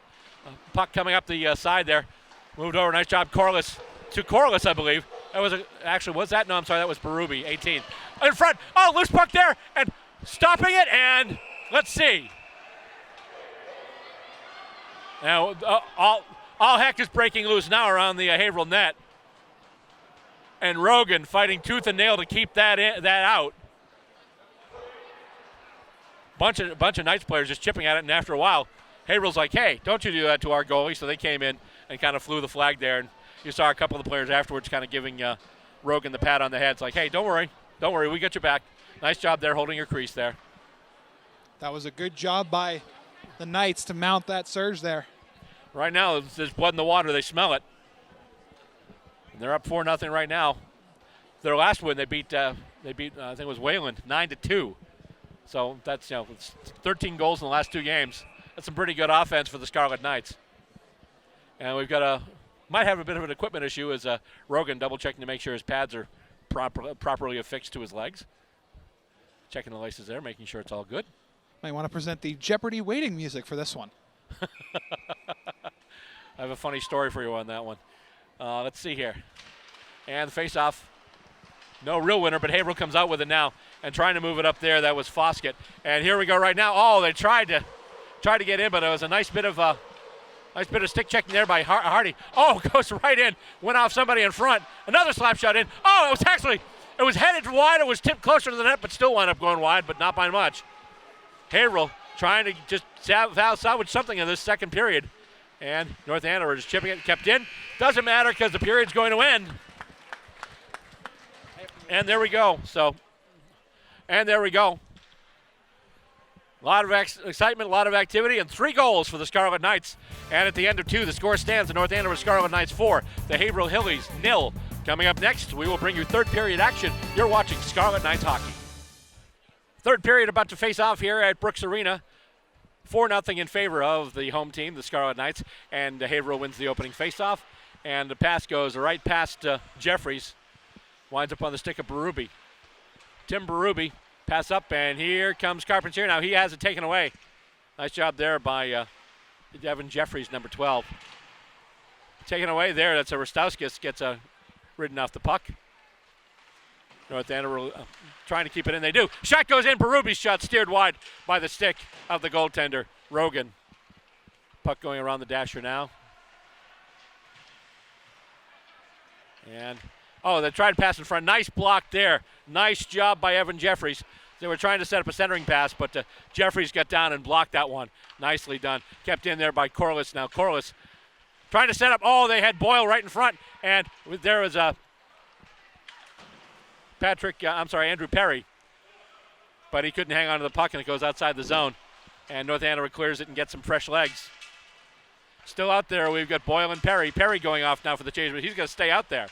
Puck coming up the side there. Moved over. Nice job, Corliss. To Corliss, I believe. That was was that? No, I'm sorry. That was Berube, 18. In front. Oh, loose puck there. And stopping it. And let's see. Now, all heck is breaking loose now around the Haverhill net. And Rogan fighting tooth and nail to keep that out. Bunch of Knights players just chipping at it, and after a while, Haverhill's like, hey, don't you do that to our goalie. So they came in and kind of flew the flag there. And you saw a couple of the players afterwards kind of giving Rogan the pat on the head. It's like, hey, don't worry, we got your back. Nice job there holding your crease there. That was a good job by the Knights to mount that surge there. Right now, there's blood in the water. They smell it. And they're up 4-0 right now. Their last win, they beat I think it was Wayland 9-2. So that's it's 13 goals in the last 2 games. That's some pretty good offense for the Scarlet Knights. And we've got might have a bit of an equipment issue as Rogan double checking to make sure his pads are properly affixed to his legs. Checking the laces there, making sure it's all good. Might want to present the Jeopardy waiting music for this one. I have a funny story for you on that one. Let's see here. And the face-off. No real winner, but Haverhill comes out with it now and trying to move it up there. That was Foskett. And here we go right now. Oh, they tried to get in, but it was a nice bit of stick checking there by Hardy. Oh, goes right in. Went off somebody in front. Another slap shot in. Oh, it was headed wide. It was tipped closer to the net, but still wound up going wide, but not by much. Haverhill trying to just salvage something in this second period. And North Andover just chipping it, kept in. Doesn't matter because the period's going to end. And there we go. A lot of excitement, a lot of activity, and 3 goals for the Scarlet Knights. And at the end of 2, the score stands: the North Andover Scarlet Knights 4, the Haverhill Hillies 0. Coming up next, we will bring you third period action. You're watching Scarlet Knights hockey. Third period about to face off here at Brooks Arena. 4-0 in favor of the home team, the Scarlet Knights, and Haverhill wins the opening faceoff. And the pass goes right past Jeffries. Winds up on the stick of Berube. Tim Berube, pass up, and here comes Carpentier. Now he has it taken away. Nice job there by Evan Jeffries, number 12. Taken away there, that's a Rostowskis, gets ridden off the puck. North Andover trying to keep it in. They do. Shot goes in. Berube's shot steered wide by the stick of the goaltender, Rogan. Puck going around the dasher now. And, they tried to pass in front. Nice block there. Nice job by Evan Jeffries. They were trying to set up a centering pass, but Jeffries got down and blocked that one. Nicely done. Kept in there by Corliss. Now Corliss trying to set up. Oh, they had Boyle right in front. And there was Andrew Perry. But he couldn't hang on to the puck, and it goes outside the zone. And North Andover clears it and gets some fresh legs. Still out there, we've got Boyle and Perry. Perry going off now for the change, but he's going to stay out there.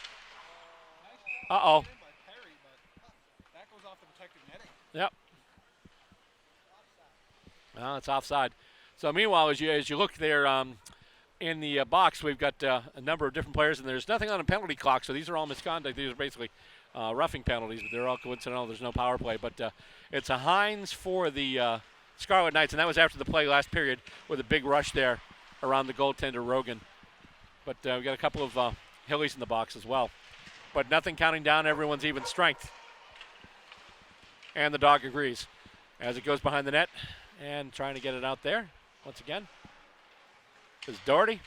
Uh-oh. Yep. Well, it's offside. So meanwhile, as you look there in the box, we've got a number of different players, and there's nothing on a penalty clock, so these are all misconduct. These are basically roughing penalties, but they're all coincidental. There's no power play, but it's a Hines for the Scarlet Knights, and that was after the play last period with a big rush there around the goaltender, Rogan. But we've got a couple of Hillies in the box as well. But nothing counting down, everyone's even strength. And the dog agrees as it goes behind the net and trying to get it out there once again is Doherty.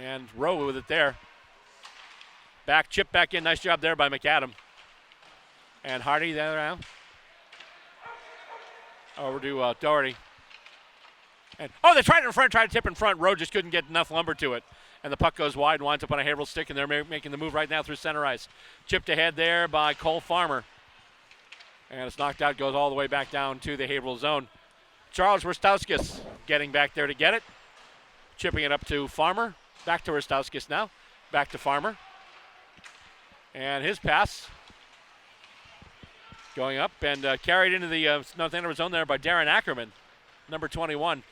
And Rowe with it there. Chip back in. Nice job there by McAdam. And Hardy there now. Over to Doherty. And they tried it in front, tried to tip in front. Rowe just couldn't get enough lumber to it. And the puck goes wide and winds up on a Haverhill stick, and they're making the move right now through center ice. Chipped ahead there by Cole Farmer. And it's knocked out, goes all the way back down to the Haverhill zone. Charles Rostowskis getting back there to get it. Chipping it up to Farmer. Back to Rostowskis now. Back to Farmer. And his pass going up and carried into the North Andover zone there by Darren Ackerman, number 21.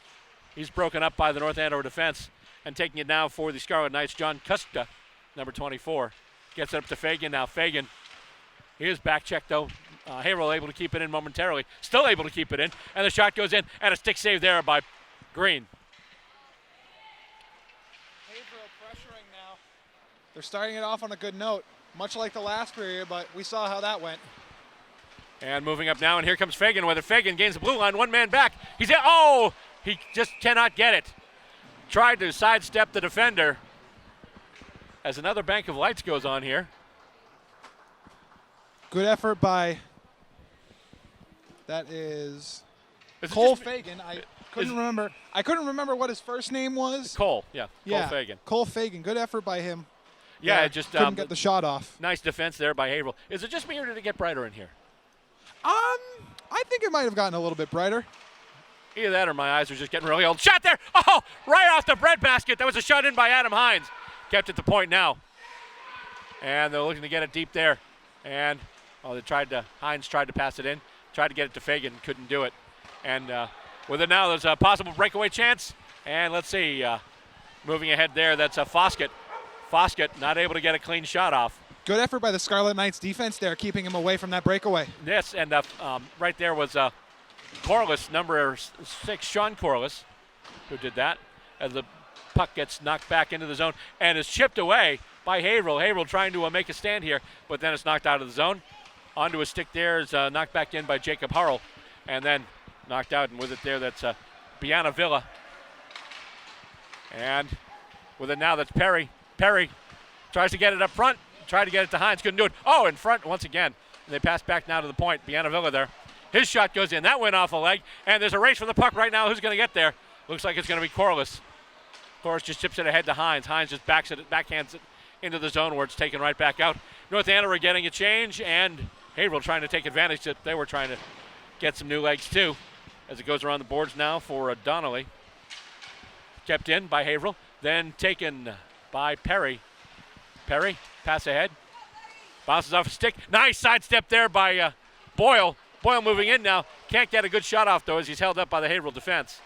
He's broken up by the North Andover defense. And taking it now for the Scarlet Knights, John Kuska, number 24. Gets it up to Fagan now. Fagan, he is back checked though. Haverhill able to keep it in momentarily. Still able to keep it in. And the shot goes in. And a stick save there by Green. Haverhill pressuring now. They're starting it off on a good note, much like the last period, but we saw how that went. And moving up now, and here comes Fagan. Whether Fagan gains the blue line, one man back. He's in. Oh! He just cannot get it. Tried to sidestep the defender as another bank of lights goes on here. Good effort by, that is Cole Fagan. I couldn't remember what his first name was. Cole Fagan. Cole Fagan. Good effort by him. Yeah, just couldn't get the shot off. Nice defense there by Haverhill. Is it just me or did it get brighter in here? I think it might have gotten a little bit brighter. Either that or my eyes are just getting really old. Shot there! Oh, right off the breadbasket. That was a shot in by Adam Hines. Kept at the point now. And they're looking to get it deep there. And Hines tried to pass it in. Tried to get it to Fagan. Couldn't do it. And with it now, there's a possible breakaway chance. And let's see, moving ahead there, that's a Foskett. Foskett not able to get a clean shot off. Good effort by the Scarlet Knights defense there, keeping him away from that breakaway. Yes, and right there was Corliss, number 6, Sean Corliss, who did that. As the puck gets knocked back into the zone and is chipped away by Haverhill. Haverhill trying to make a stand here, but then it's knocked out of the zone. Onto a stick there is knocked back in by Jacob Harrell, and then knocked out, and with it there, that's Biana Villa. And with it now, that's Perry. Perry tries to get it up front, tried to get it to Hines, couldn't do it. Oh, in front once again. And they pass back now to the point. Biana Villa there. His shot goes in. That went off a leg, and there's a race for the puck right now. Who's going to get there? Looks like it's going to be Corliss. Corliss just chips it ahead to Hines. Hines just backhands it into the zone where it's taken right back out. North Andover getting a change, and Haverhill trying to take advantage that they were trying to get some new legs too. As it goes around the boards now for Donnelly. Kept in by Haverhill, then taken by Perry. Perry, pass ahead. Bounces off a stick. Nice sidestep there by Boyle. Boyle moving in now. Can't get a good shot off though as he's held up by the Haverhill defense.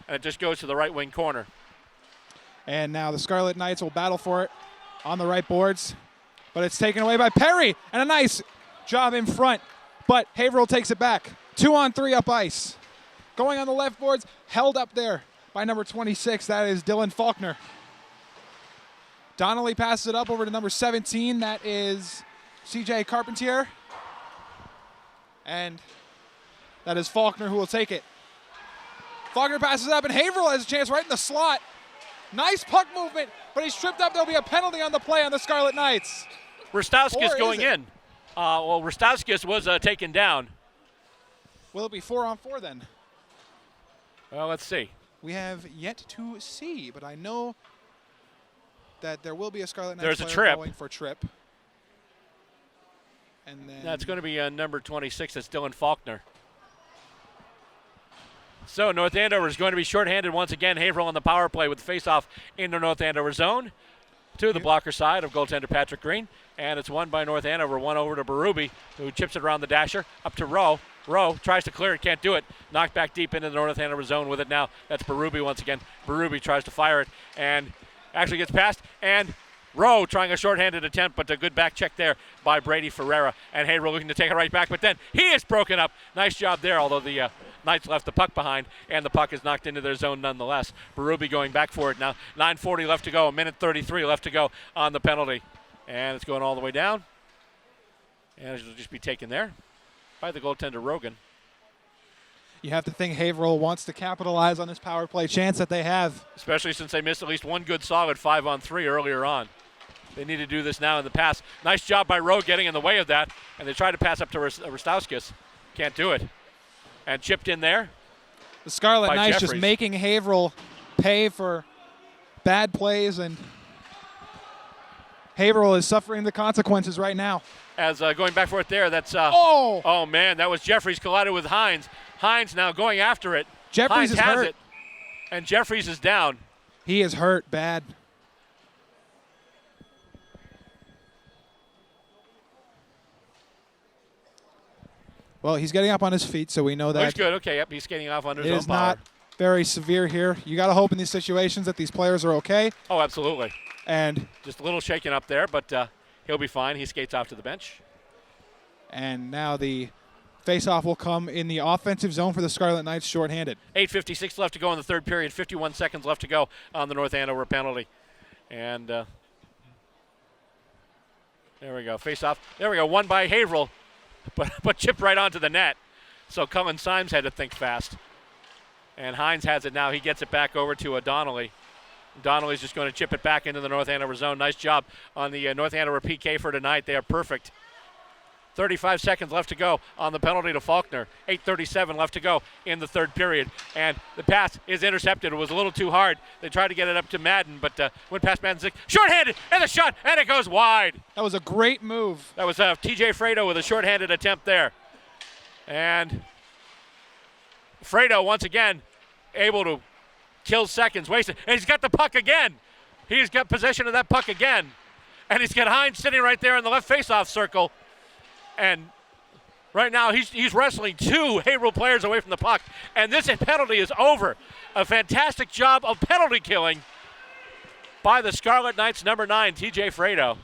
And it just goes to the right wing corner. And now the Scarlet Knights will battle for it on the right boards. But it's taken away by Perry. And a nice job in front. But Haverhill takes it back. 2-on-3 up ice. Going on the left boards, held up there by number 26. That is Dylan Faulkner. Donnelly passes it up over to number 17. That is CJ Carpentier. And that is Faulkner who will take it. Faulkner passes it up, and Haverhill has a chance right in the slot. Nice puck movement, but he's tripped up. There'll be a penalty on the play on the Scarlet Knights. Rostowskis going in. Well, Rostowskis was taken down. Will it be 4-on-4 then? Well, let's see. We have yet to see, but I know that there will be a Scarlet Knights There's a player trip. going for trip. And then That's going to be number 26. That's Dylan Faulkner. So North Andover is going to be shorthanded once again. Haverhill on the power play with the faceoff in the North Andover zone to the blocker side of goaltender Patrick Green. And it's won by North Andover. One over to Berube, who chips it around the dasher up to Rowe. Rowe tries to clear it, can't do it. Knocked back deep into the North Andover zone with it now. That's Berube once again. Berube tries to fire it and actually gets past. And Rowe trying a shorthanded attempt, but a good back check there by Brady Ferreira. And Haverhill looking to take it right back, but then he is broken up. Nice job there, although the Knights left the puck behind, and the puck is knocked into their zone nonetheless. Berube going back for it now. 9:40 left to go, 1:33 left to go on the penalty. And it's going all the way down. And it'll just be taken there by the goaltender Rogan. you have to think Haverhill wants to capitalize on this power play chance that they have. Especially since they missed at least one good solid 5-on-3 earlier on. They need to do this now in the pass. Nice job by Rowe getting in the way of that. And they try to pass up to Rostowskis. Can't do it. And chipped in there. The Scarlet Knights Jeffries. just making Haverhill pay for bad plays, and Haverhill is suffering the consequences right now. As going back for it there, that's oh man, that was Jeffries collided with Hines. Hines now going after it. Jeffries Hines is has hurt. it, and Jeffries is down. He is hurt bad. Well, he's getting up on his feet, so we know that He's good. Okay, yep, he's skating off under it his own is power. not very severe here. You got to hope in these situations that these players are okay. Oh, absolutely. And Just a little shaken up there, but he'll be fine. He skates off to the bench. now the faceoff will come in the offensive zone for the Scarlet Knights, shorthanded. 8:56 left to go in the third period. 51 seconds left to go on the North Andover penalty. And there we go. Face-off. There we go. Won by Haverhill, but chipped right onto the net. So Cullen Symes had to think fast. And Hines has it now. He gets it back over to Donnelly. Donnelly's just going to chip it back into the North Andover zone. Nice job on the North Andover PK for tonight. They are perfect. 35 seconds left to go on the penalty to Faulkner. 8:37 left to go in the third period. And the pass is intercepted. It was a little too hard. They tried to get it up to Madden, but went past Madden. Short-handed, and the shot, and it goes wide. That was a great move. That was TJ Fredo with a short-handed attempt there. And Fredo, once again, able to kill seconds, wasted. And he's got the puck again. He's got possession of that puck again. And he's got Hines sitting right there in the left face-off circle. And right now he's wrestling two Haverhill players away from the puck, and this penalty is over. A fantastic job of penalty killing by the Scarlet Knights, number 9, TJ Fredo.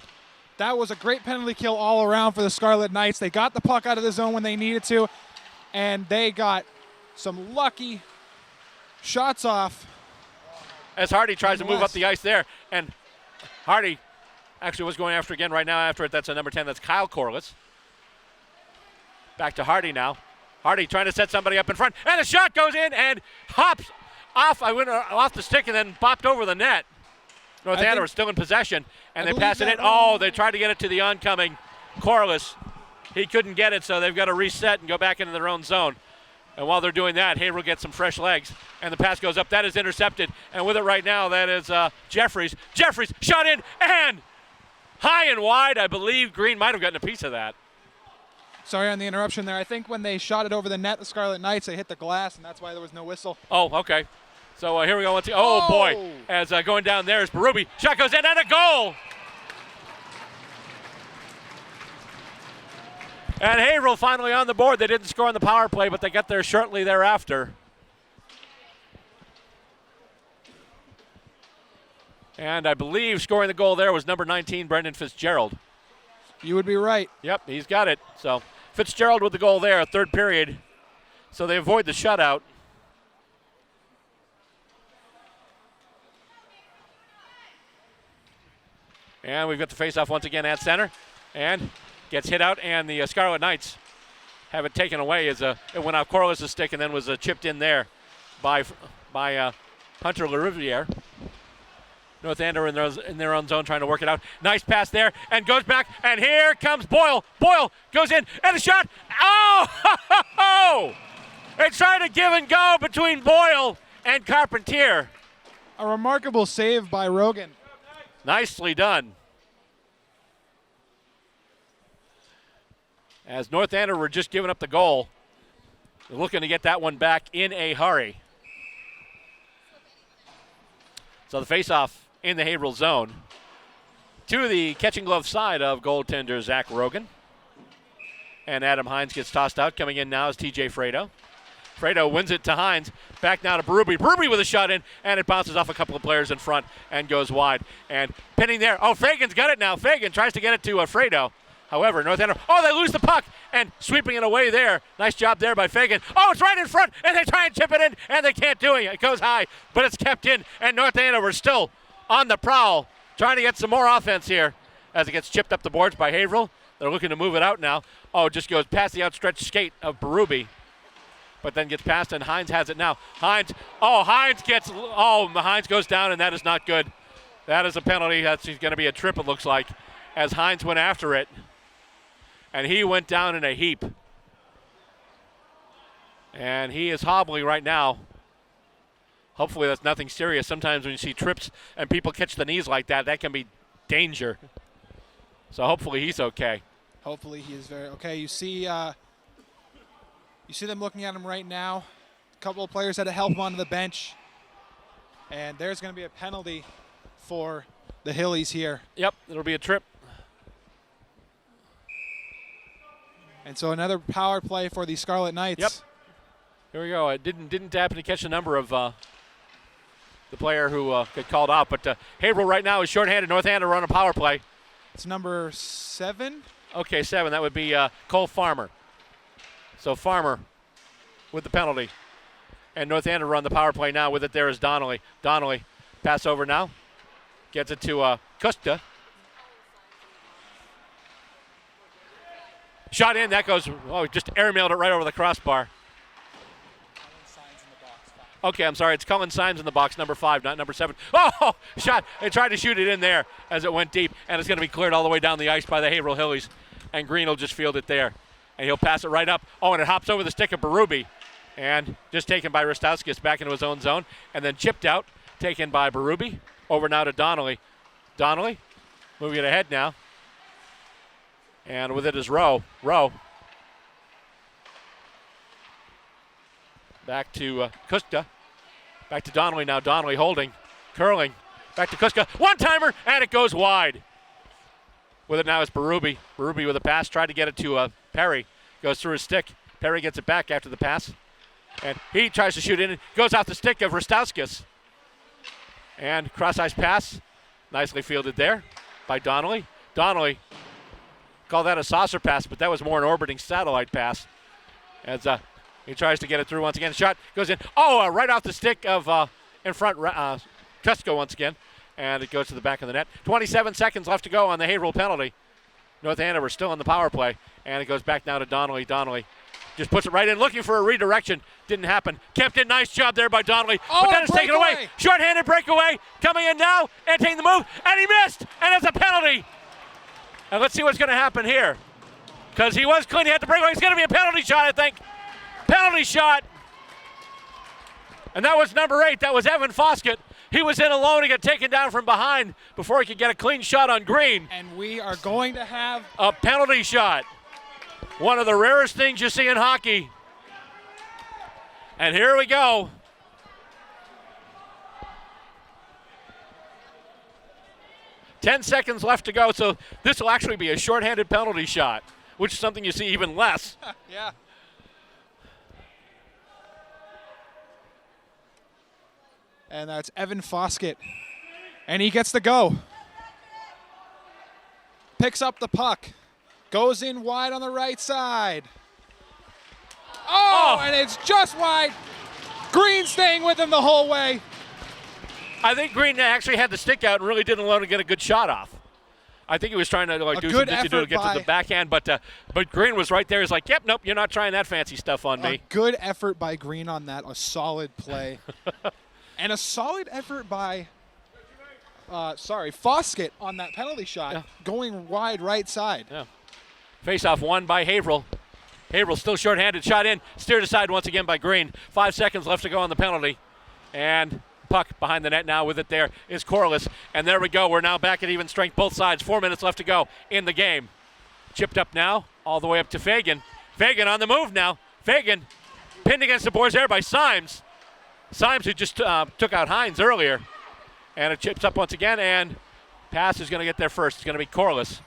That was a great penalty kill all around for the Scarlet Knights. They got the puck out of the zone when they needed to, and they got some lucky shots off. As Hardy tries to move up the ice there, and Hardy actually was going after again right now after it. That's a number 10, that's Kyle Corliss. Back to Hardy now. Hardy trying to set somebody up in front, and the shot goes in and hops off. I went off the stick and then bopped over the net. North Andover still in possession, and they pass it in. Oh, they tried to get it to the oncoming Corliss. He couldn't get it, so they've got to reset and go back into their own zone. And while they're doing that, Haverhill gets some fresh legs, and the pass goes up. That is intercepted, and with it right now, that is Jeffries. Jeffries shot in, and high and wide. I believe Green might have gotten a piece of that. Sorry on the interruption there. I think when they shot it over the net, the Scarlet Knights, they hit the glass, and that's why there was no whistle. Oh, okay. So here we go. Let's see. Oh, boy. As going down there is Berube. Shot goes in, and a goal. And Haverhill finally on the board. They didn't score on the power play, but they got there shortly thereafter. And I believe scoring the goal there was number 19, Brendan Fitzgerald. You would be right. Yep, he's got it. So Fitzgerald with the goal there, third period. So they avoid the shutout. And we've got the faceoff once again at center. And gets hit out, and the Scarlet Knights have it taken away as it went off Corliss' stick and then was chipped in there by Hunter LaRiviere. North Andover in their own zone trying to work it out. Nice pass there, and goes back, and here comes Boyle. Boyle goes in, and a shot. Oh! They trying to give and go between Boyle and Carpentier. A remarkable save by Rogan. Nicely done. As North Andover were just giving up the goal, they're looking to get that one back in a hurry. So the faceoff in the Haverhill zone to the catching glove side of goaltender Zach Rogan. And Adam Hines gets tossed out. Coming in now is TJ Fredo. Fredo wins it to Hines. Back now to Berube. Berube with a shot in, and it bounces off a couple of players in front and goes wide. And pinning there. Oh, Fagan's got it now. Fagan tries to get it to Fredo. However, North Andover, they lose the puck, and sweeping it away there. Nice job there by Fagan. Oh, it's right in front, and they try and chip it in, and they can't do it. It goes high, but it's kept in, and North Andover still on the prowl, trying to get some more offense here as it gets chipped up the boards by Haverhill. They're looking to move it out now. Oh, it just goes past the outstretched skate of Berube, but then gets past, and Hines has it now. Hines goes down, and that is not good. That is a penalty. That's going to be a trip, it looks like, as Hines went after it. And he went down in a heap. And he is hobbling right now. Hopefully that's nothing serious. Sometimes when you see trips and people catch the knees like that, that can be danger. So hopefully he's okay. Hopefully he is very okay. You see them looking at him right now. A couple of players had to help him onto the bench. And there's going to be a penalty for the Hillies here. Yep, it'll be a trip. And so another power play for the Scarlet Knights. Yep. Here we go. It didn't happen to catch the number of the player who got called out. But Haverhill right now is shorthanded. North Andover on a power play. It's number 7. Okay, 7. That would be Cole Farmer. So Farmer with the penalty. And North Andover on the power play now. With it there is Donnelly. Donnelly pass over now. Gets it to Kusta. Shot in, that goes, just airmailed it right over the crossbar. Okay, I'm sorry, it's Cullen Symes in the box, number 5, not number 7. Oh, shot, they tried to shoot it in there as it went deep, and it's going to be cleared all the way down the ice by the Haverhill Hillies, and Green will just field it there, and he'll pass it right up. Oh, and it hops over the stick of Berube, and just taken by Rostowskis back into his own zone, and then chipped out, taken by Berube, over now to Donnelly. Donnelly, moving it ahead now. And with it is Rowe. Back to Kuska. Back to Donnelly now. Donnelly holding. Curling. Back to Kuska. One-timer, and it goes wide. With it now is Berube. Berube with a pass. Tried to get it to Perry. Goes through his stick. Perry gets it back after the pass. And he tries to shoot in. Goes off the stick of Rostowskis. And cross-ice pass. Nicely fielded there by Donnelly. Donnelly, call that a saucer pass, but that was more an orbiting satellite pass. As he tries to get it through once again. Shot goes in. Oh, right off the stick of in front, Kusko once again. And it goes to the back of the net. 27 seconds left to go on the Haverhill penalty. North Andover still on the power play. And it goes back now to Donnelly. Donnelly just puts it right in, looking for a redirection. Didn't happen. Kempton, nice job there by Donnelly. But then it's taken away. Short-handed breakaway. Coming in now and taking the move. And he missed. And it's a penalty. And let's see what's going to happen here. Because he was clean. He had the breakaway. It's going to be a penalty shot, I think. Penalty shot. And that was number 8. That was Evan Foskett. He was in alone. He got taken down from behind before he could get a clean shot on Green. And we are going to have a penalty shot. One of the rarest things you see in hockey. And here we go. Ten seconds left to go, so this will actually be a shorthanded penalty shot, which is something you see even less. Yeah. And that's Evan Foskett. And he gets the go. Picks up the puck. Goes in wide on the right side. Oh, and it's just wide. Green staying with him the whole way. I think Green actually had the stick out and really didn't allow him to get a good shot off. I think he was trying to do something to get to the backhand, but Green was right there. He's like, yep, nope, you're not trying that fancy stuff on me. A good effort by Green on that. A solid play. And a solid effort by, Foskett on that penalty shot, going wide right side. Yeah. Face-off won by Haverhill. Haverhill still shorthanded, shot in, steered aside once again by Green. 5 seconds left to go on the penalty. And puck behind the net now with it there is Corliss. And there we go, we're now back at even strength both sides. 4 minutes left to go in the game. Chipped up now, all the way up to Fagan. Fagan on the move now. Fagan pinned against the boards there by Symes. Symes, who just took out Hines earlier. And it chips up once again, and pass is going to get there first. It's going to be Corliss.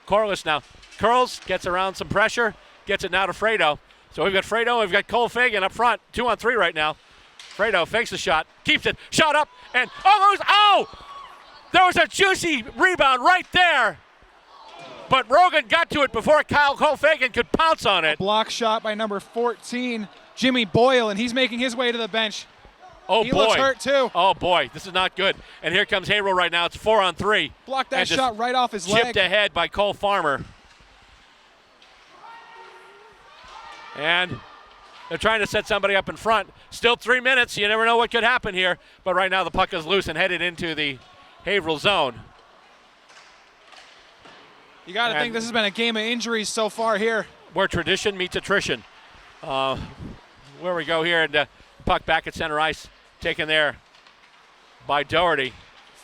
Corliss now curls, gets around some pressure, gets it now to Fredo. So we've got Fredo, we've got Cole Fagan up front, 2-on-3 right now. Fredo fakes the shot, keeps it, shot up, and there was a juicy rebound right there. But Rogan got to it before Cole Fagan could pounce on it. A block shot by number 14, Jimmy Boyle, and he's making his way to the bench. Oh, he boy. looks hurt, too. Oh, boy. This is not good. And here comes Haverhill right now. It's 4-on-3. Blocked that shot right off his leg. Chipped ahead by Cole Farmer. And they're trying to set somebody up in front. Still 3 minutes. You never know what could happen here. But right now the puck is loose and headed into the Haverhill zone. You got to think this has been a game of injuries so far here. Where tradition meets attrition. Where we go here, and puck back at center ice. Taken there by Doherty.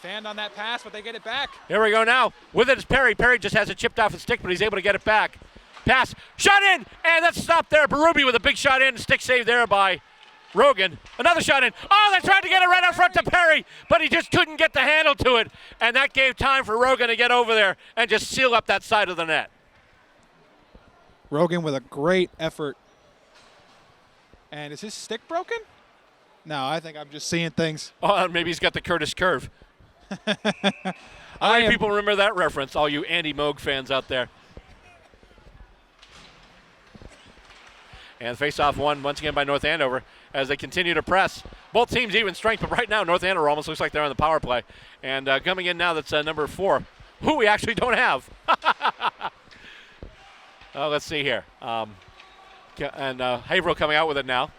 Fanned on that pass, but they get it back. Here we go now. With it is Perry. Perry just has it chipped off his stick, but he's able to get it back. Pass, shot in, and that's stopped there. Berube with a big shot in. Stick save there by Rogan. Another shot in. Oh, they tried to get it right out front to Perry, but he just couldn't get the handle to it. And that gave time for Rogan to get over there and just seal up that side of the net. Rogan with a great effort. And is his stick broken? No, I think I'm just seeing things. Oh, maybe he's got the Curtis curve. How many people remember that reference, all you Andy Moog fans out there? And face-off won once again by North Andover as they continue to press. Both teams even strength, but right now North Andover almost looks like they're on the power play. And coming in now, that's number 4, who we actually don't have. Let's see here. And Haverhill coming out with it now.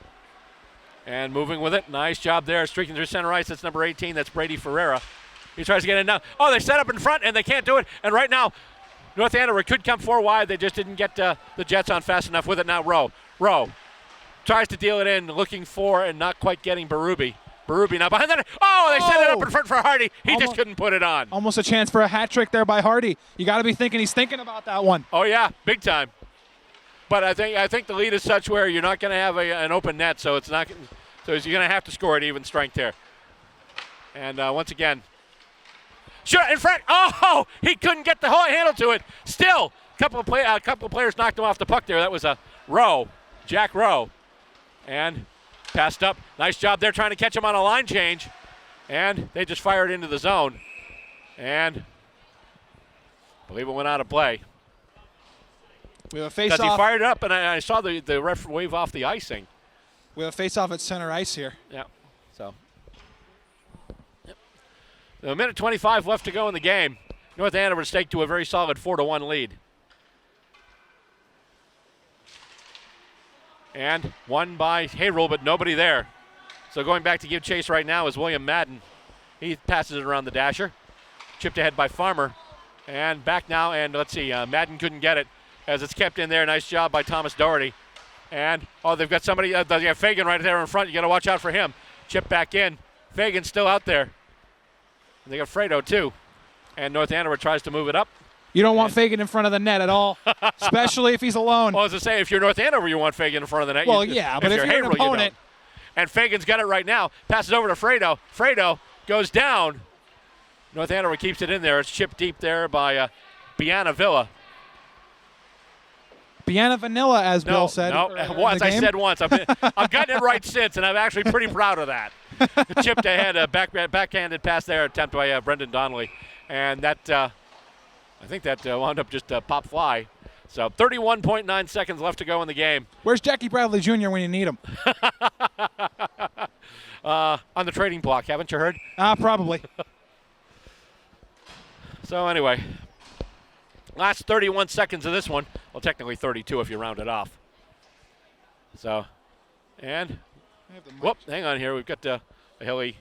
And moving with it. Nice job there. Streaking through center ice. That's number 18. That's Brady Ferreira. He tries to get in now. Oh, they set up in front, and they can't do it. And right now, North Andover could come 4 wide. They just didn't get the Jets on fast enough with it now. Rowe tries to deal it in, looking for and not quite getting Berube. Berube now behind that. Oh, they set it up in front for Hardy. He just couldn't put it on. Almost a chance for a hat trick there by Hardy. You got to be thinking he's thinking about that one. Oh, yeah, big time. But I think the lead is such where you're not going to have an open net, so it's not. So you're going to have to score at even strength here. And once again, shot in front. Oh, he couldn't get the whole handle to it. Still, couple of players knocked him off the puck there. That was a Rowe, Jack Rowe, and passed up. Nice job there trying to catch him on a line change, and they just fired into the zone, and I believe it went out of play. We have a face-off. Because he fired it up, and I saw the ref wave off the icing. We have a face-off at center ice here. Yeah, so. Yep. So a minute 25 left to go in the game. North Andover staked to a very solid 4-1 lead. And won by Haverhill, but nobody there. So going back to give chase right now is William Madden. He passes it around the dasher. Chipped ahead by Farmer. And back now, and let's see, Madden couldn't get it as it's kept in there. Nice job by Thomas Doherty. And, they've got somebody, they have Fagan right there in front. You got to watch out for him. Chip back in. Fagan's still out there. And they got Fredo, too. And North Andover tries to move it up. You don't want Fagan in front of the net at all, especially if he's alone. Well, as I say, if you're North Andover, you want Fagan in front of the net. Well, yeah, but if you're an opponent. And Fagan's got it right now. Passes over to Fredo. Fredo goes down. North Andover keeps it in there. It's chipped deep there by Biana Villa. Biana Vanilla, as Bill said. No, once I said once. I've gotten it right since, and I'm actually pretty proud of that. Chipped ahead, a backhanded pass there, attempt by Brendan Donnelly. And that, I think that wound up just a pop fly. So 31.9 seconds left to go in the game. Where's Jackie Bradley Jr. when you need him? On the trading block, haven't you heard? Probably. So anyway, last 31 seconds of this one. Well, technically 32 if you round it off. So, and, whoop, hang on here. We've got Hilly.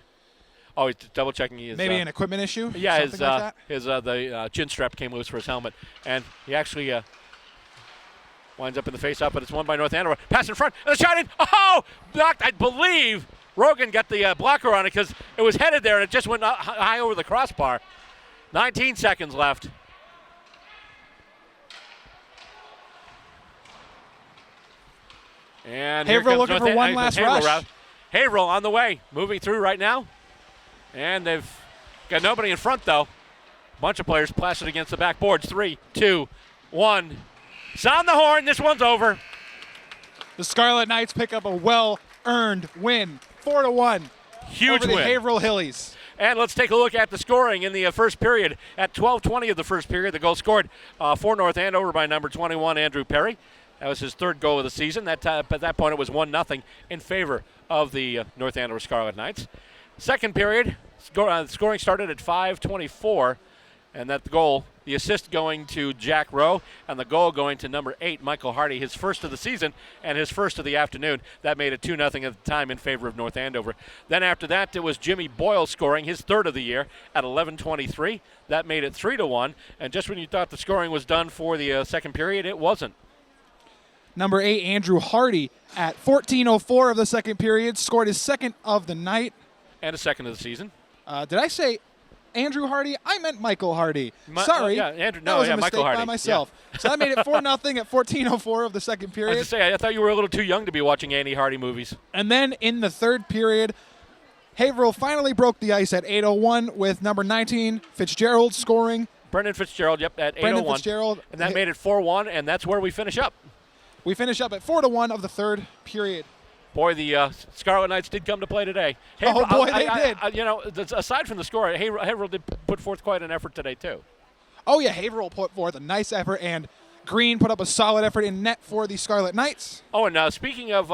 Oh, he's double checking. Maybe an equipment issue? Yeah, the chin strap came loose for his helmet. And he actually winds up in the face-off, but it's won by North Andover. Pass in front, and the shot in. Oh, blocked, I believe. Rogan got the blocker on it because it was headed there, and it just went high over the crossbar. 19 seconds left. And Haverhill looking for one last rush. Haverhill on the way, moving through right now. And they've got nobody in front, though. Bunch of players plastered against the backboards. 3, 2, 1. Sound the horn. This one's over. The Scarlet Knights pick up a well-earned win. 4-1. Huge over the win. Haverhill Hillies. And let's take a look at the scoring in the first period. At 12:20 of the first period, the goal scored for North Andover by number 21, Andrew Perry. That was his third goal of the season. At that point, it was 1-0 in favor of the North Andover Scarlet Knights. Second period, scoring started at 5:24, and that goal, the assist going to Jack Rowe, and the goal going to number 8, Michael Hardy, his first of the season and his first of the afternoon. That made it 2-0 at the time in favor of North Andover. Then after that, it was Jimmy Boyle scoring his third of the year at 11:23. That made it 3-1, and just when you thought the scoring was done for the second period, it wasn't. Number 8, Andrew Hardy, at 14:04 of the second period, scored his second of the night. And a second of the season. Did I say Andrew Hardy? I meant Michael Hardy. Sorry. Andrew. That was a mistake Michael Hardy. by myself. Yeah. So that made it 4-0 at 14:04 of the second period. I was to say, I thought you were a little too young to be watching Andy Hardy movies. And then in the third period, Haverhill finally broke the ice at 8:01 with number 19, Fitzgerald, scoring. Brendan Fitzgerald, yep, at 8:01. Brendan Fitzgerald. And that made it 4-1, and that's where we finish up. We finish up at 4-1 of the third period. Boy, the Scarlet Knights did come to play today. Haverhill, they did. Aside from the score, Haverhill did put forth quite an effort today, too. Oh, yeah, Haverhill put forth a nice effort, and Green put up a solid effort in net for the Scarlet Knights. Oh, and speaking of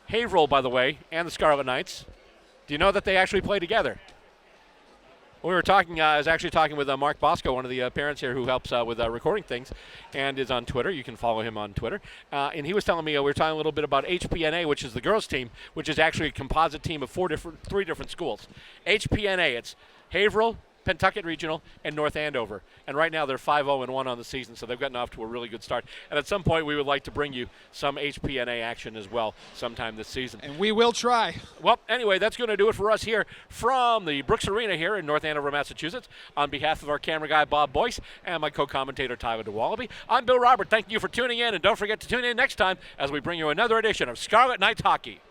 Haverhill, by the way, and the Scarlet Knights, do you know that they actually play together? We were talking, I was actually talking with Mark Bosco, one of the parents here who helps with recording things and is on Twitter. You can follow him on Twitter. And he was telling me, we were talking a little bit about HPNA, which is the girls' team, which is actually a composite team of three different schools. HPNA, it's Haverhill, Pentucket Regional, and North Andover. And right now they're 5-0-1 on the season, so they've gotten off to a really good start. And at some point we would like to bring you some HPNA action as well sometime this season. And we will try. Well, anyway, that's going to do it for us here from the Brooks Arena here in North Andover, Massachusetts. On behalf of our camera guy, Bob Boyce, and my co-commentator, Tyler DeWallaby, I'm Bill Robert. Thank you for tuning in, and don't forget to tune in next time as we bring you another edition of Scarlet Knights Hockey.